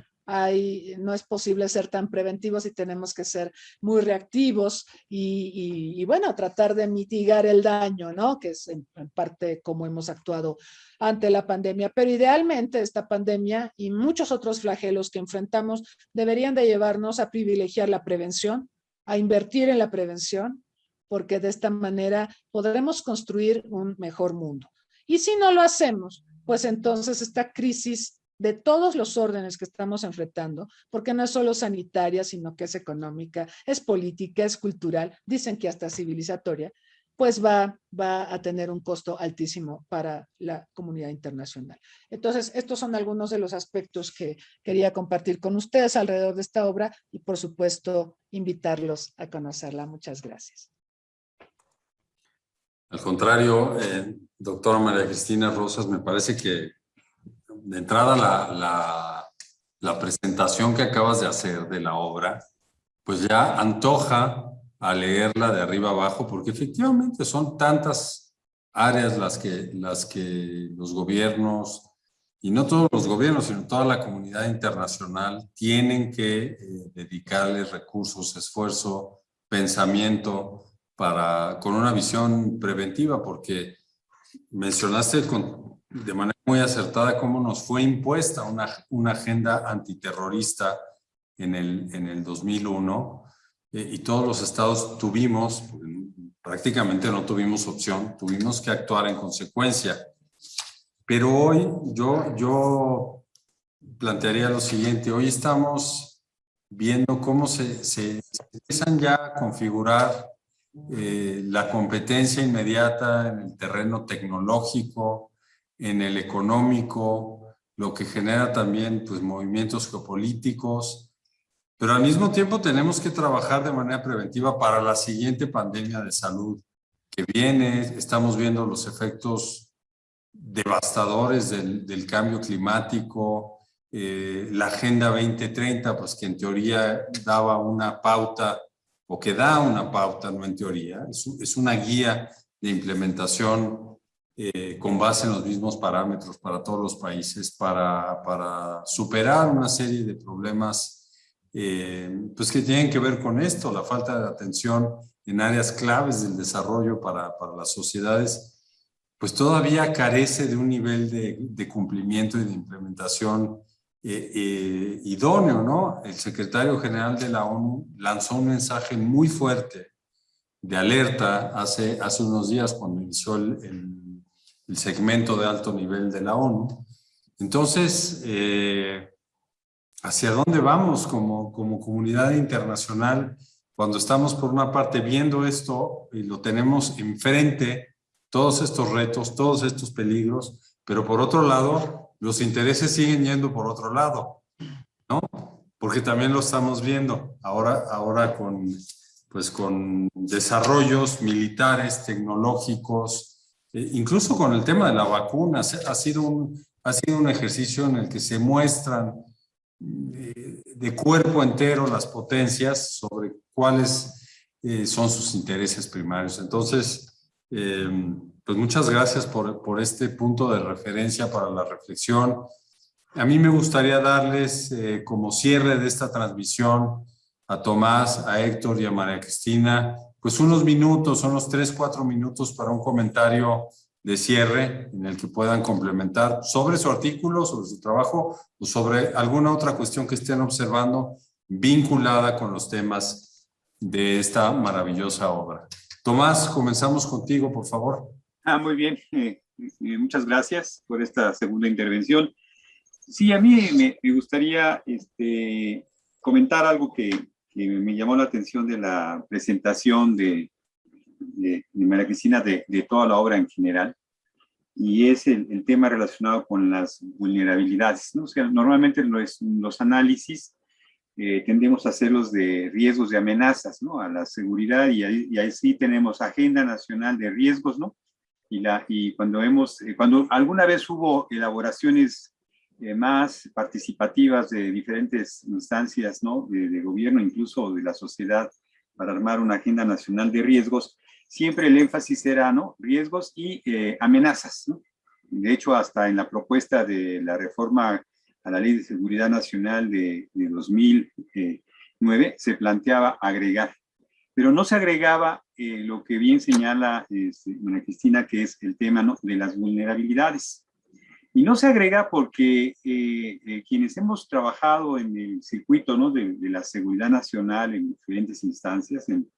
D: no es posible ser tan preventivos y tenemos que ser muy reactivos y bueno, tratar de mitigar el daño, ¿no? Que es en parte como hemos actuado ante la pandemia. Pero idealmente esta pandemia y muchos otros flagelos que enfrentamos deberían de llevarnos a privilegiar la prevención, a invertir en la prevención, porque de esta manera podremos construir un mejor mundo. Y si no lo hacemos, pues entonces esta crisis de todos los órdenes que estamos enfrentando, porque no es solo sanitaria, sino que es económica, es política, es cultural, dicen que hasta civilizatoria, pues va a tener un costo altísimo para la comunidad internacional. Entonces, estos son algunos de los aspectos que quería compartir con ustedes alrededor de esta obra y, por supuesto, invitarlos a conocerla. Muchas gracias.
A: Al contrario, doctora María Cristina Rosas, me parece que de entrada la presentación que acabas de hacer de la obra, pues ya antoja a leerla de arriba abajo, porque efectivamente son tantas áreas las que los gobiernos, y no todos los gobiernos, sino toda la comunidad internacional, tienen que dedicarle recursos, esfuerzo, pensamiento, con una visión preventiva, porque mencionaste de manera muy acertada cómo nos fue impuesta una agenda antiterrorista en el 2001, y todos los estados prácticamente no tuvimos opción, tuvimos que actuar en consecuencia. Pero hoy yo plantearía lo siguiente: hoy estamos viendo cómo se empiezan ya a configurar la competencia inmediata en el terreno tecnológico, en el económico, lo que genera también pues, movimientos geopolíticos. Pero al mismo tiempo tenemos que trabajar de manera preventiva para la siguiente pandemia de salud que viene. Estamos viendo los efectos devastadores del cambio climático, la Agenda 2030, pues que en teoría daba una pauta, o que da una pauta, no en teoría, es una guía de implementación con base en los mismos parámetros para todos los países para superar una serie de problemas pues que tienen que ver con esto, la falta de atención en áreas claves del desarrollo para las sociedades, pues todavía carece de un nivel de cumplimiento y de implementación idóneo, ¿no? El secretario general de la ONU lanzó un mensaje muy fuerte de alerta hace unos días cuando inició el segmento de alto nivel de la ONU. Entonces, ¿hacia dónde vamos como comunidad internacional cuando estamos por una parte viendo esto y lo tenemos enfrente, todos estos retos, todos estos peligros, pero por otro lado, los intereses siguen yendo por otro lado, ¿no? Porque también lo estamos viendo ahora con desarrollos militares, tecnológicos, incluso con el tema de la vacuna. Ha sido un ejercicio en el que se muestran de cuerpo entero las potencias sobre cuáles son sus intereses primarios. Entonces, pues muchas gracias por este punto de referencia para la reflexión. A mí me gustaría darles como cierre de esta transmisión a Tomás, a Héctor y a María Cristina, pues unos 3-4 minutos para un comentario de cierre en el que puedan complementar sobre su artículo, sobre su trabajo o sobre alguna otra cuestión que estén observando vinculada con los temas de esta maravillosa obra. Tomás, comenzamos contigo, por favor.
B: Muy bien. Muchas gracias por esta segunda intervención. Sí, a mí me gustaría comentar algo que me llamó la atención de la presentación de María Cristina de toda la obra en general, y es el tema relacionado con las vulnerabilidades, ¿no? O sea, normalmente los análisis tendemos a hacerlos de riesgos y amenazas, ¿no? A la seguridad, y ahí sí tenemos Agenda Nacional de Riesgos, ¿no? Y cuando alguna vez hubo elaboraciones más participativas de diferentes instancias, ¿no? De gobierno, incluso de la sociedad, para armar una Agenda Nacional de Riesgos, siempre el énfasis era, ¿no? Riesgos y amenazas, ¿no? De hecho, hasta en la propuesta de la reforma a la Ley de Seguridad Nacional de 2009 se planteaba agregar, pero no se agregaba lo que bien señala María Cristina, que es el tema, ¿no? De las vulnerabilidades. Y no se agrega porque quienes hemos trabajado en el circuito, ¿no? de la seguridad nacional en diferentes instancias, en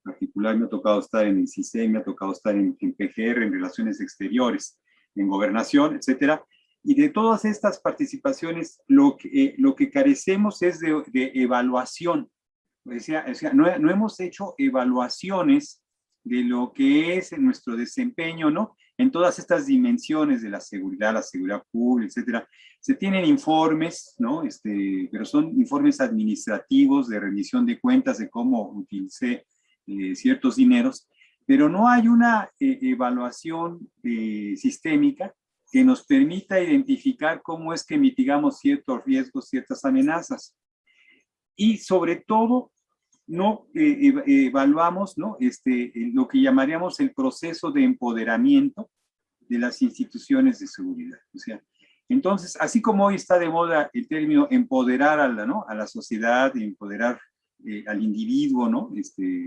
B: particular me ha tocado estar en el CISEN, me ha tocado estar en PGR, en Relaciones Exteriores, en Gobernación, etcétera. Y de todas estas participaciones, lo que carecemos es de evaluación. O sea, no hemos hecho evaluaciones de lo que es nuestro desempeño, ¿no? En todas estas dimensiones de la seguridad pública, etcétera. Se tienen informes, ¿no? Pero son informes administrativos de rendición de cuentas de cómo utilicé ciertos dineros, pero no hay una evaluación sistémica que nos permita identificar cómo es que mitigamos ciertos riesgos, ciertas amenazas. Y sobre todo, no evaluamos, ¿no? Lo que llamaríamos el proceso de empoderamiento de las instituciones de seguridad. O sea, entonces, así como hoy está de moda el término empoderar a la sociedad, empoderar al individuo, ¿no?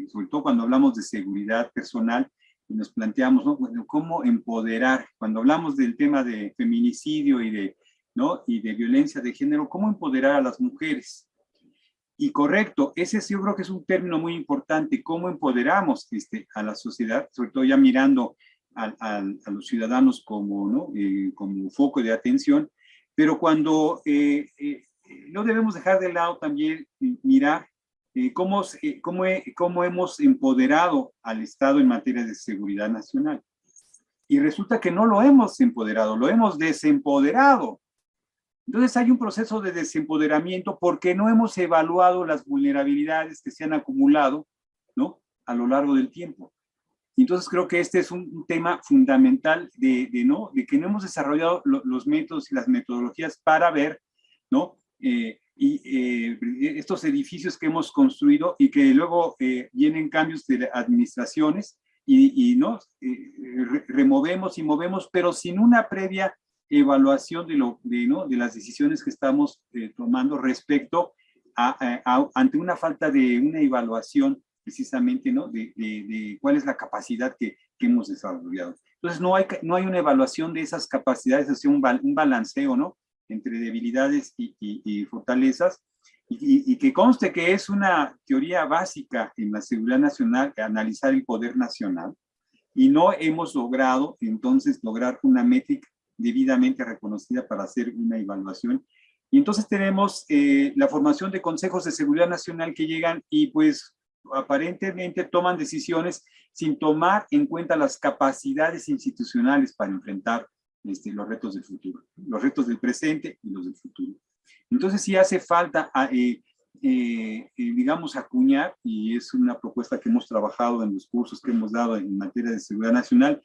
B: Sobre todo cuando hablamos de seguridad personal, y nos planteamos, ¿no? Bueno, ¿cómo empoderar? Cuando hablamos del tema de feminicidio ¿no? y de violencia de género, ¿cómo empoderar a las mujeres? Y correcto, ese yo creo que es un término muy importante, cómo empoderamos a la sociedad, sobre todo ya mirando a los ciudadanos como, ¿no? Como foco de atención, pero cuando no debemos dejar de lado también mirar cómo hemos empoderado al Estado en materia de seguridad nacional. Y resulta que no lo hemos empoderado, lo hemos desempoderado. Entonces hay un proceso de desempoderamiento porque no hemos evaluado las vulnerabilidades que se han acumulado, ¿no? A lo largo del tiempo. Entonces creo que este es un tema fundamental de que no hemos desarrollado los métodos y las metodologías para ver, ¿no? Estos edificios que hemos construido y que luego vienen cambios de administraciones ¿no? Removemos y movemos, pero sin una previa evaluación de las decisiones que estamos tomando respecto ante una falta de una evaluación precisamente, ¿no? de cuál es la capacidad que hemos desarrollado. Entonces no hay una evaluación de esas capacidades, es un balanceo, ¿no? Entre debilidades y fortalezas, y que conste que es una teoría básica en la seguridad nacional, analizar el poder nacional, y no hemos logrado entonces lograr una métrica debidamente reconocida para hacer una evaluación. Y entonces tenemos la formación de consejos de seguridad nacional que llegan y pues aparentemente toman decisiones sin tomar en cuenta las capacidades institucionales para enfrentar los retos del futuro, los retos del presente y los del futuro. Entonces sí hace falta, digamos, acuñar, y es una propuesta que hemos trabajado en los cursos que hemos dado en materia de seguridad nacional,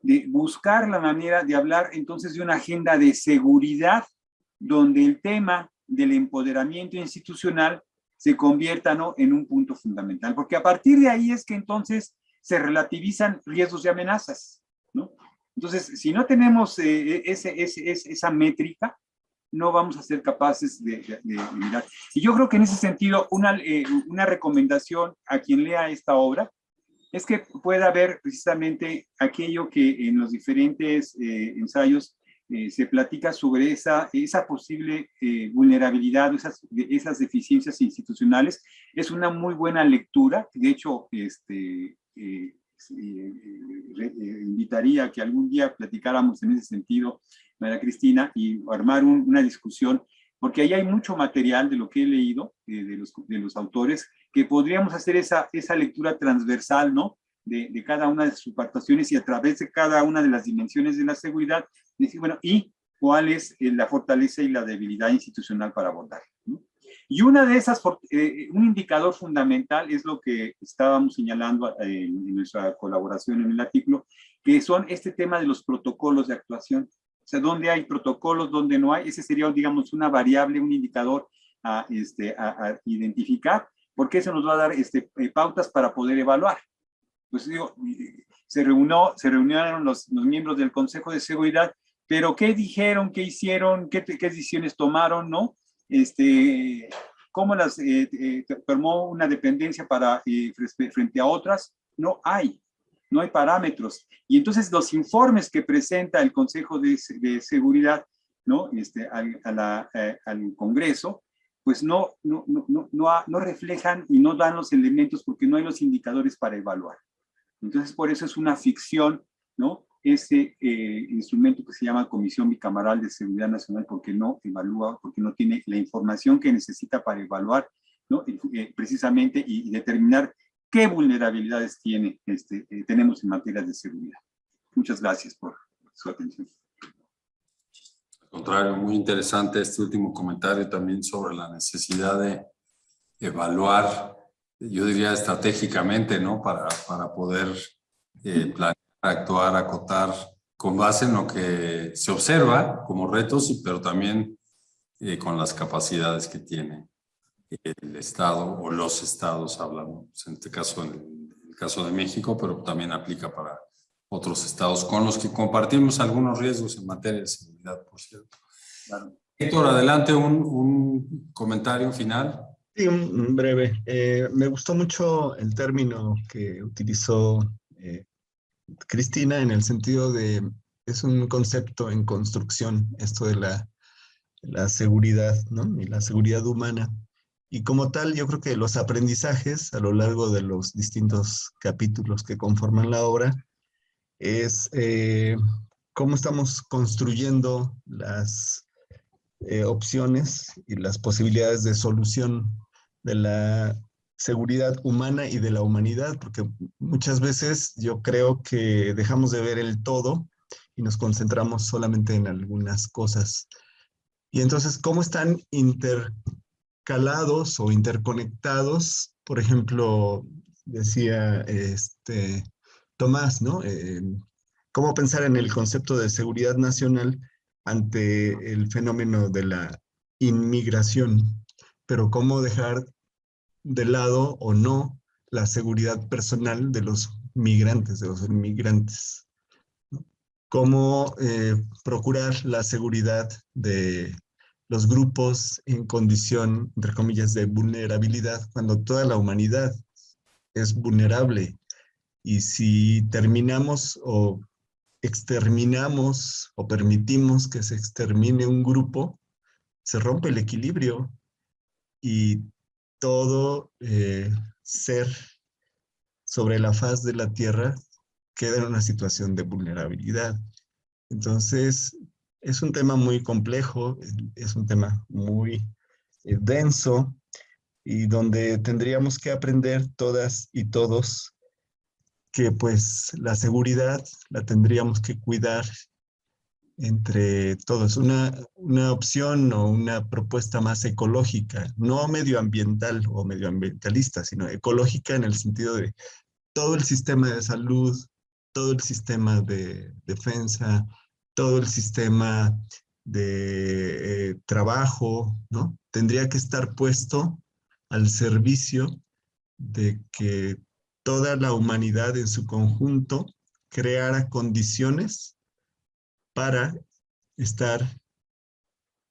B: de buscar la manera de hablar entonces de una agenda de seguridad donde el tema del empoderamiento institucional se convierta, ¿no? en un punto fundamental, porque a partir de ahí es que entonces se relativizan riesgos y amenazas, ¿no? Entonces, si no tenemos esa métrica, no vamos a ser capaces de mirar. Y yo creo que en ese sentido, una recomendación a quien lea esta obra es que pueda ver precisamente aquello que en los diferentes ensayos se platica sobre esa posible vulnerabilidad, esas deficiencias institucionales. Es una muy buena lectura. De hecho, invitaría a que algún día platicáramos en ese sentido, María Cristina, y armar una discusión, porque ahí hay mucho material de lo que he leído, de los autores, que podríamos hacer esa lectura transversal, ¿no? De cada una de sus participaciones y a través de cada una de las dimensiones de la seguridad, decir, bueno, ¿y cuál es la fortaleza y la debilidad institucional para abordar, ¿no? Y una de esas, un indicador fundamental es lo que estábamos señalando en nuestra colaboración en el artículo, que son este tema de los protocolos de actuación. O sea, dónde hay protocolos, dónde no hay. Ese sería, digamos, una variable, un indicador a identificar, porque eso nos va a dar pautas para poder evaluar. Pues digo, se reunieron los miembros del Consejo de Seguridad, pero ¿qué dijeron, qué hicieron, qué decisiones tomaron, no? ¿Cómo las tomó una dependencia frente a otras? No hay parámetros. Y entonces los informes que presenta el Consejo de Seguridad, ¿no? Al Congreso, pues no reflejan y no dan los elementos porque no hay los indicadores para evaluar. Entonces, por eso es una ficción, ¿no? ese instrumento que se llama Comisión Bicameral de Seguridad Nacional porque no evalúa, porque no tiene la información que necesita para evaluar, ¿no? Precisamente y determinar qué vulnerabilidades tenemos en materia de seguridad. Muchas gracias por su atención.
A: Al contrario, muy interesante este último comentario también sobre la necesidad de evaluar, yo diría estratégicamente, ¿no? Para poder planear, actuar, acotar con base en lo que se observa como retos, pero también con las capacidades que tiene el Estado o los estados, hablamos en este caso, en el caso de México, pero también aplica para otros estados con los que compartimos algunos riesgos en materia de seguridad, por cierto.
B: Claro.
A: Héctor, adelante, un comentario final.
C: Sí, un breve. Me gustó mucho el término que utilizó Cristina en el sentido de, es un concepto en construcción, esto de la seguridad, ¿no? Y la seguridad humana. Y como tal, yo creo que los aprendizajes a lo largo de los distintos capítulos que conforman la obra es cómo estamos construyendo las opciones y las posibilidades de solución de la seguridad humana y de la humanidad, porque muchas veces yo creo que dejamos de ver el todo y nos concentramos solamente en algunas cosas. Y entonces, ¿cómo están intercalados o interconectados? Por ejemplo, decía Tomás, ¿no? ¿Cómo pensar en el concepto de seguridad nacional ante el fenómeno de la inmigración? Pero ¿cómo dejar de lado o no la seguridad personal de los migrantes, de los inmigrantes? ¿Cómo procurar la seguridad de los grupos en condición, entre comillas, de vulnerabilidad, cuando toda la humanidad es vulnerable? Y si terminamos o exterminamos o permitimos que se extermine un grupo, se rompe el equilibrio y todo ser sobre la faz de la tierra queda en una situación de vulnerabilidad. Entonces, es un tema muy complejo, es un tema muy denso y donde tendríamos que aprender todas y todos que pues la seguridad la tendríamos que cuidar entre todos. Una opción o una propuesta más ecológica, no medioambiental o medioambientalista, sino ecológica en el sentido de todo el sistema de salud, todo el sistema de defensa, todo el sistema de trabajo, ¿no? Tendría que estar puesto al servicio de que toda la humanidad en su conjunto creara condiciones para estar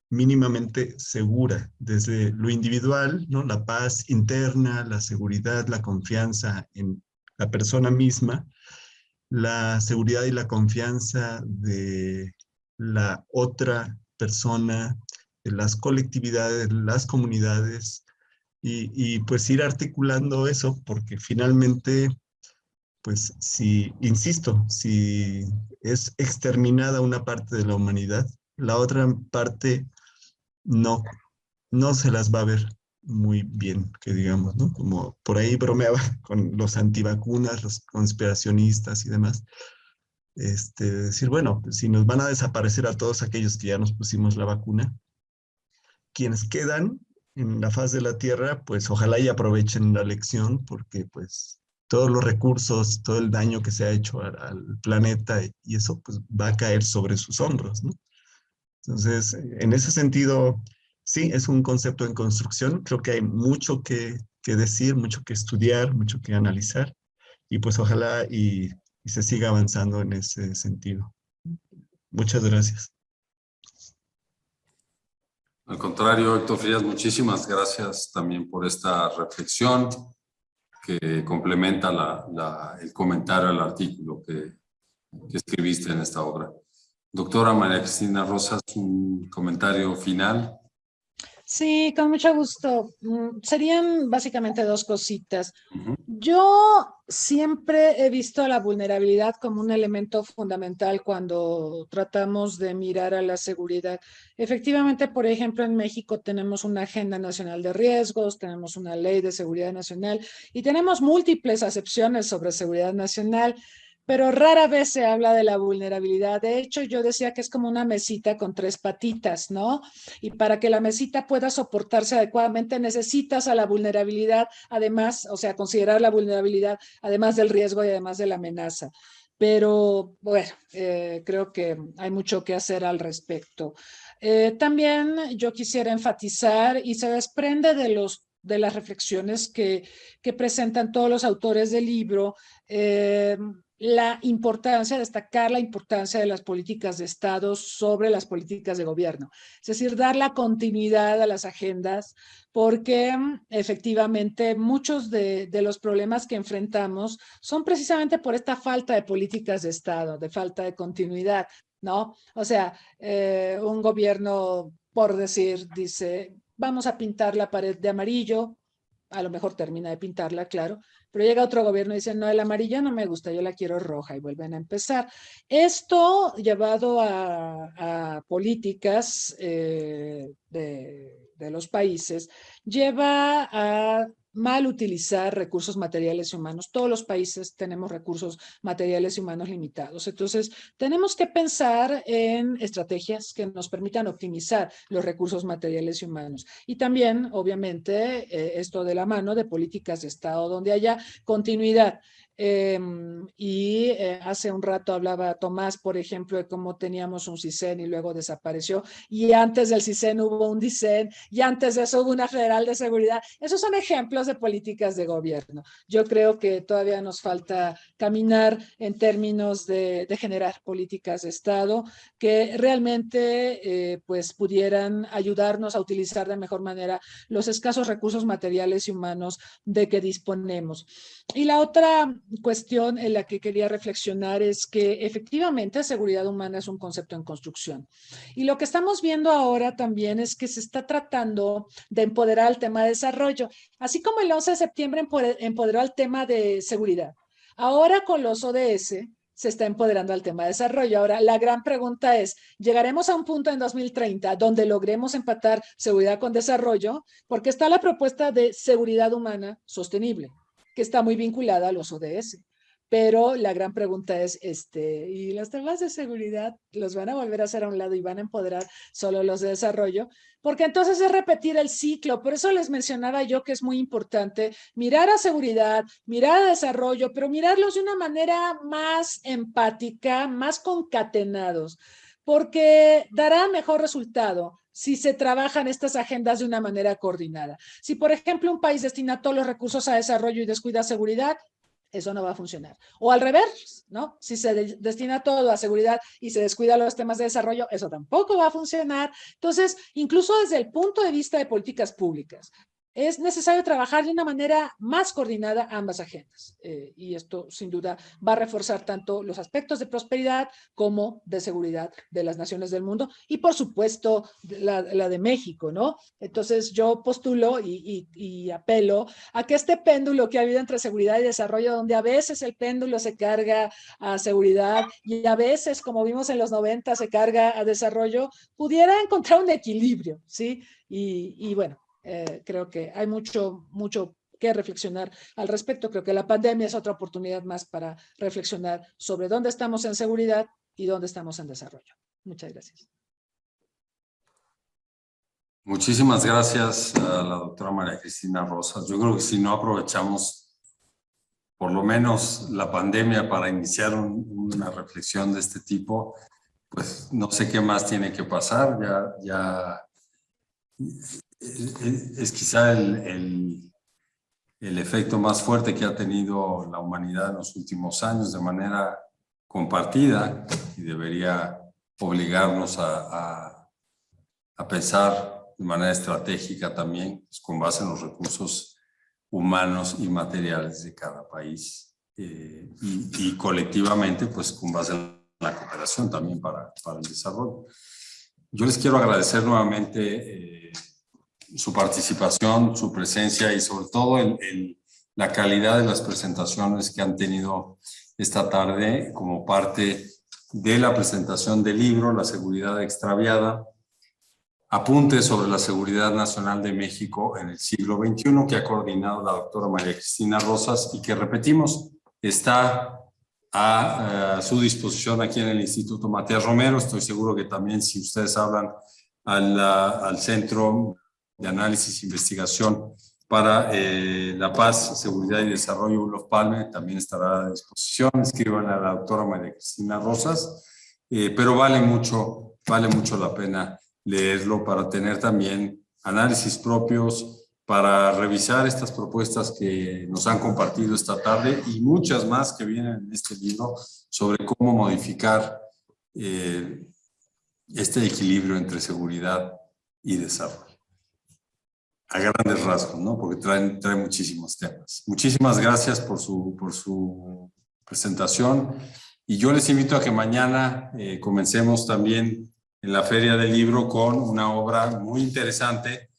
C: mínimamente segura, desde lo individual, ¿no? La paz interna, la seguridad, la confianza en la persona misma, la seguridad y la confianza de la otra persona, de las colectividades, de las comunidades, y pues ir articulando eso, porque finalmente, pues si, insisto, si es exterminada una parte de la humanidad, la otra parte no se las va a ver muy bien, que digamos, ¿no? Como por ahí bromeaba con los antivacunas, los conspiracionistas y demás. Decir, bueno, pues si nos van a desaparecer a todos aquellos que ya nos pusimos la vacuna, quienes quedan en la faz de la Tierra, pues ojalá y aprovechen la lección, porque pues todos los recursos, todo el daño que se ha hecho al planeta y eso pues va a caer sobre sus hombros, ¿no? Entonces, en ese sentido, sí, es un concepto en construcción. Creo que hay mucho que decir, mucho que estudiar, mucho que analizar. Y pues ojalá y se siga avanzando en ese sentido. Muchas gracias.
A: Al contrario, Héctor Frías, muchísimas gracias también por esta reflexión que complementa el comentario al artículo que escribiste en esta obra. Doctora María Cristina Rosas, un comentario final.
D: Sí, con mucho gusto. Serían básicamente dos cositas.
A: Ujú.
D: Yo siempre he visto la vulnerabilidad como un elemento fundamental cuando tratamos de mirar a la seguridad. Efectivamente, por ejemplo, en México tenemos una Agenda Nacional de Riesgos, tenemos una Ley de Seguridad Nacional y tenemos múltiples acepciones sobre seguridad nacional, pero rara vez se habla de la vulnerabilidad. De hecho, yo decía que es como una mesita con tres patitas, ¿no? Y para que la mesita pueda soportarse adecuadamente, necesitas a la vulnerabilidad, además, o sea, considerar la vulnerabilidad, además del riesgo y además de la amenaza. Pero bueno, creo que hay mucho que hacer al respecto. También yo quisiera enfatizar, y se desprende de las reflexiones que presentan todos los autores del libro, la importancia, destacar la importancia de las políticas de Estado sobre las políticas de gobierno. Es decir, dar la continuidad a las agendas, porque efectivamente muchos de los problemas que enfrentamos son precisamente por esta falta de políticas de Estado, de falta de continuidad, ¿no? O sea, un gobierno, por decir, dice, vamos a pintar la pared de amarillo, a lo mejor termina de pintarla, claro, pero llega otro gobierno y dice, no, el amarillo no me gusta, yo la quiero roja, y vuelven a empezar. Esto llevado a políticas de los países, lleva a mal utilizar recursos materiales y humanos. Todos los países tenemos recursos materiales y humanos limitados. Entonces, tenemos que pensar en estrategias que nos permitan optimizar los recursos materiales y humanos. Y también, obviamente, esto de la mano de políticas de Estado donde haya continuidad. Hace un rato hablaba Tomás, por ejemplo, de cómo teníamos un CISEN y luego desapareció, y antes del CISEN hubo un DICEN, y antes de eso hubo una Federal de Seguridad. Esos son ejemplos de políticas de gobierno. Yo creo que todavía nos falta caminar en términos de generar políticas de Estado que realmente pues pudieran ayudarnos a utilizar de mejor manera los escasos recursos materiales y humanos de que disponemos. Y la otra cuestión en la que quería reflexionar es que efectivamente seguridad humana es un concepto en construcción. Y lo que estamos viendo ahora también es que se está tratando de empoderar el tema de desarrollo, así como el 11 de septiembre empoderó al tema de seguridad. Ahora con los ODS se está empoderando al tema de desarrollo. Ahora, la gran pregunta es, ¿llegaremos a un punto en 2030 donde logremos empatar seguridad con desarrollo? Porque está la propuesta de seguridad humana sostenible, que está muy vinculada a los ODS. Pero la gran pregunta es, ¿y los temas de seguridad los van a volver a hacer a un lado y van a empoderar solo los de desarrollo? Porque entonces es repetir el ciclo. Por eso les mencionaba yo que es muy importante mirar a seguridad, mirar a desarrollo, pero mirarlos de una manera más empática, más concatenados, porque dará mejor resultado si se trabajan estas agendas de una manera coordinada. Si, por ejemplo, un país destina todos los recursos a desarrollo y descuida seguridad, eso no va a funcionar. O al revés, ¿no? Si se destina todo a seguridad y se descuida los temas de desarrollo, eso tampoco va a funcionar. Entonces, incluso desde el punto de vista de políticas públicas, es necesario trabajar de una manera más coordinada ambas agendas. Y esto, sin duda, va a reforzar tanto los aspectos de prosperidad como de seguridad de las naciones del mundo y, por supuesto, la de México, ¿no? Entonces, yo postulo y apelo a que este péndulo que ha habido entre seguridad y desarrollo, donde a veces el péndulo se carga a seguridad y a veces, como vimos en los 90, se carga a desarrollo, pudiera encontrar un equilibrio, ¿sí? Y bueno, creo que hay mucho que reflexionar al respecto. Creo que la pandemia es otra oportunidad más para reflexionar sobre dónde estamos en seguridad y dónde estamos en desarrollo. Muchas gracias.
A: Muchísimas gracias a la doctora María Cristina Rosas. Yo creo que si no aprovechamos por lo menos la pandemia para iniciar una reflexión de este tipo, pues no sé qué más tiene que pasar. Ya es quizá el efecto más fuerte que ha tenido la humanidad en los últimos años de manera compartida y debería obligarnos a pensar de manera estratégica también, pues, con base en los recursos humanos y materiales de cada país y colectivamente, pues con base en la cooperación también para el desarrollo. Yo les quiero agradecer nuevamente su participación, su presencia y sobre todo la calidad de las presentaciones que han tenido esta tarde como parte de la presentación del libro La seguridad extraviada, apuntes sobre la seguridad nacional de México en el siglo XXI, que ha coordinado la doctora María Cristina Rosas y que, repetimos, está a su disposición aquí en el Instituto Matías Romero. Estoy seguro que también, si ustedes hablan al Centro de Análisis e Investigación para la Paz, Seguridad y Desarrollo, Olof Palme, también estará a disposición. Escriban a la doctora María Cristina Rosas, pero vale mucho la pena leerlo para tener también análisis propios, para revisar estas propuestas que nos han compartido esta tarde y muchas más que vienen en este libro sobre cómo modificar este equilibrio entre seguridad y desarrollo. A grandes rasgos, ¿no? Porque trae muchísimos temas. Muchísimas gracias por su presentación y yo les invito a que mañana comencemos también en la Feria del Libro con una obra muy interesante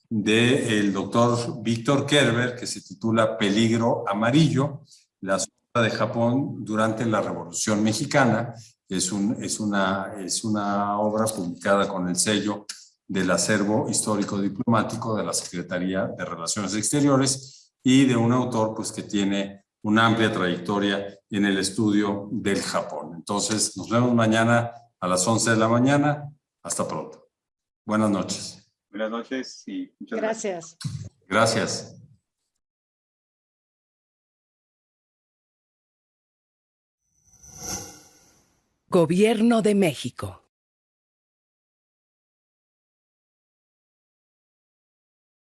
A: del doctor Víctor Kerber que se titula Peligro Amarillo, la sombra de Japón durante la Revolución Mexicana. Es una obra publicada con el sello del Acervo Histórico Diplomático de la Secretaría de Relaciones Exteriores y de un autor pues, que tiene una amplia trayectoria en el estudio del Japón. Entonces, nos vemos mañana a las 11 de la mañana. Hasta pronto. Buenas noches.
B: Buenas noches y muchas
D: Gracias.
A: Gracias.
E: Gobierno de México.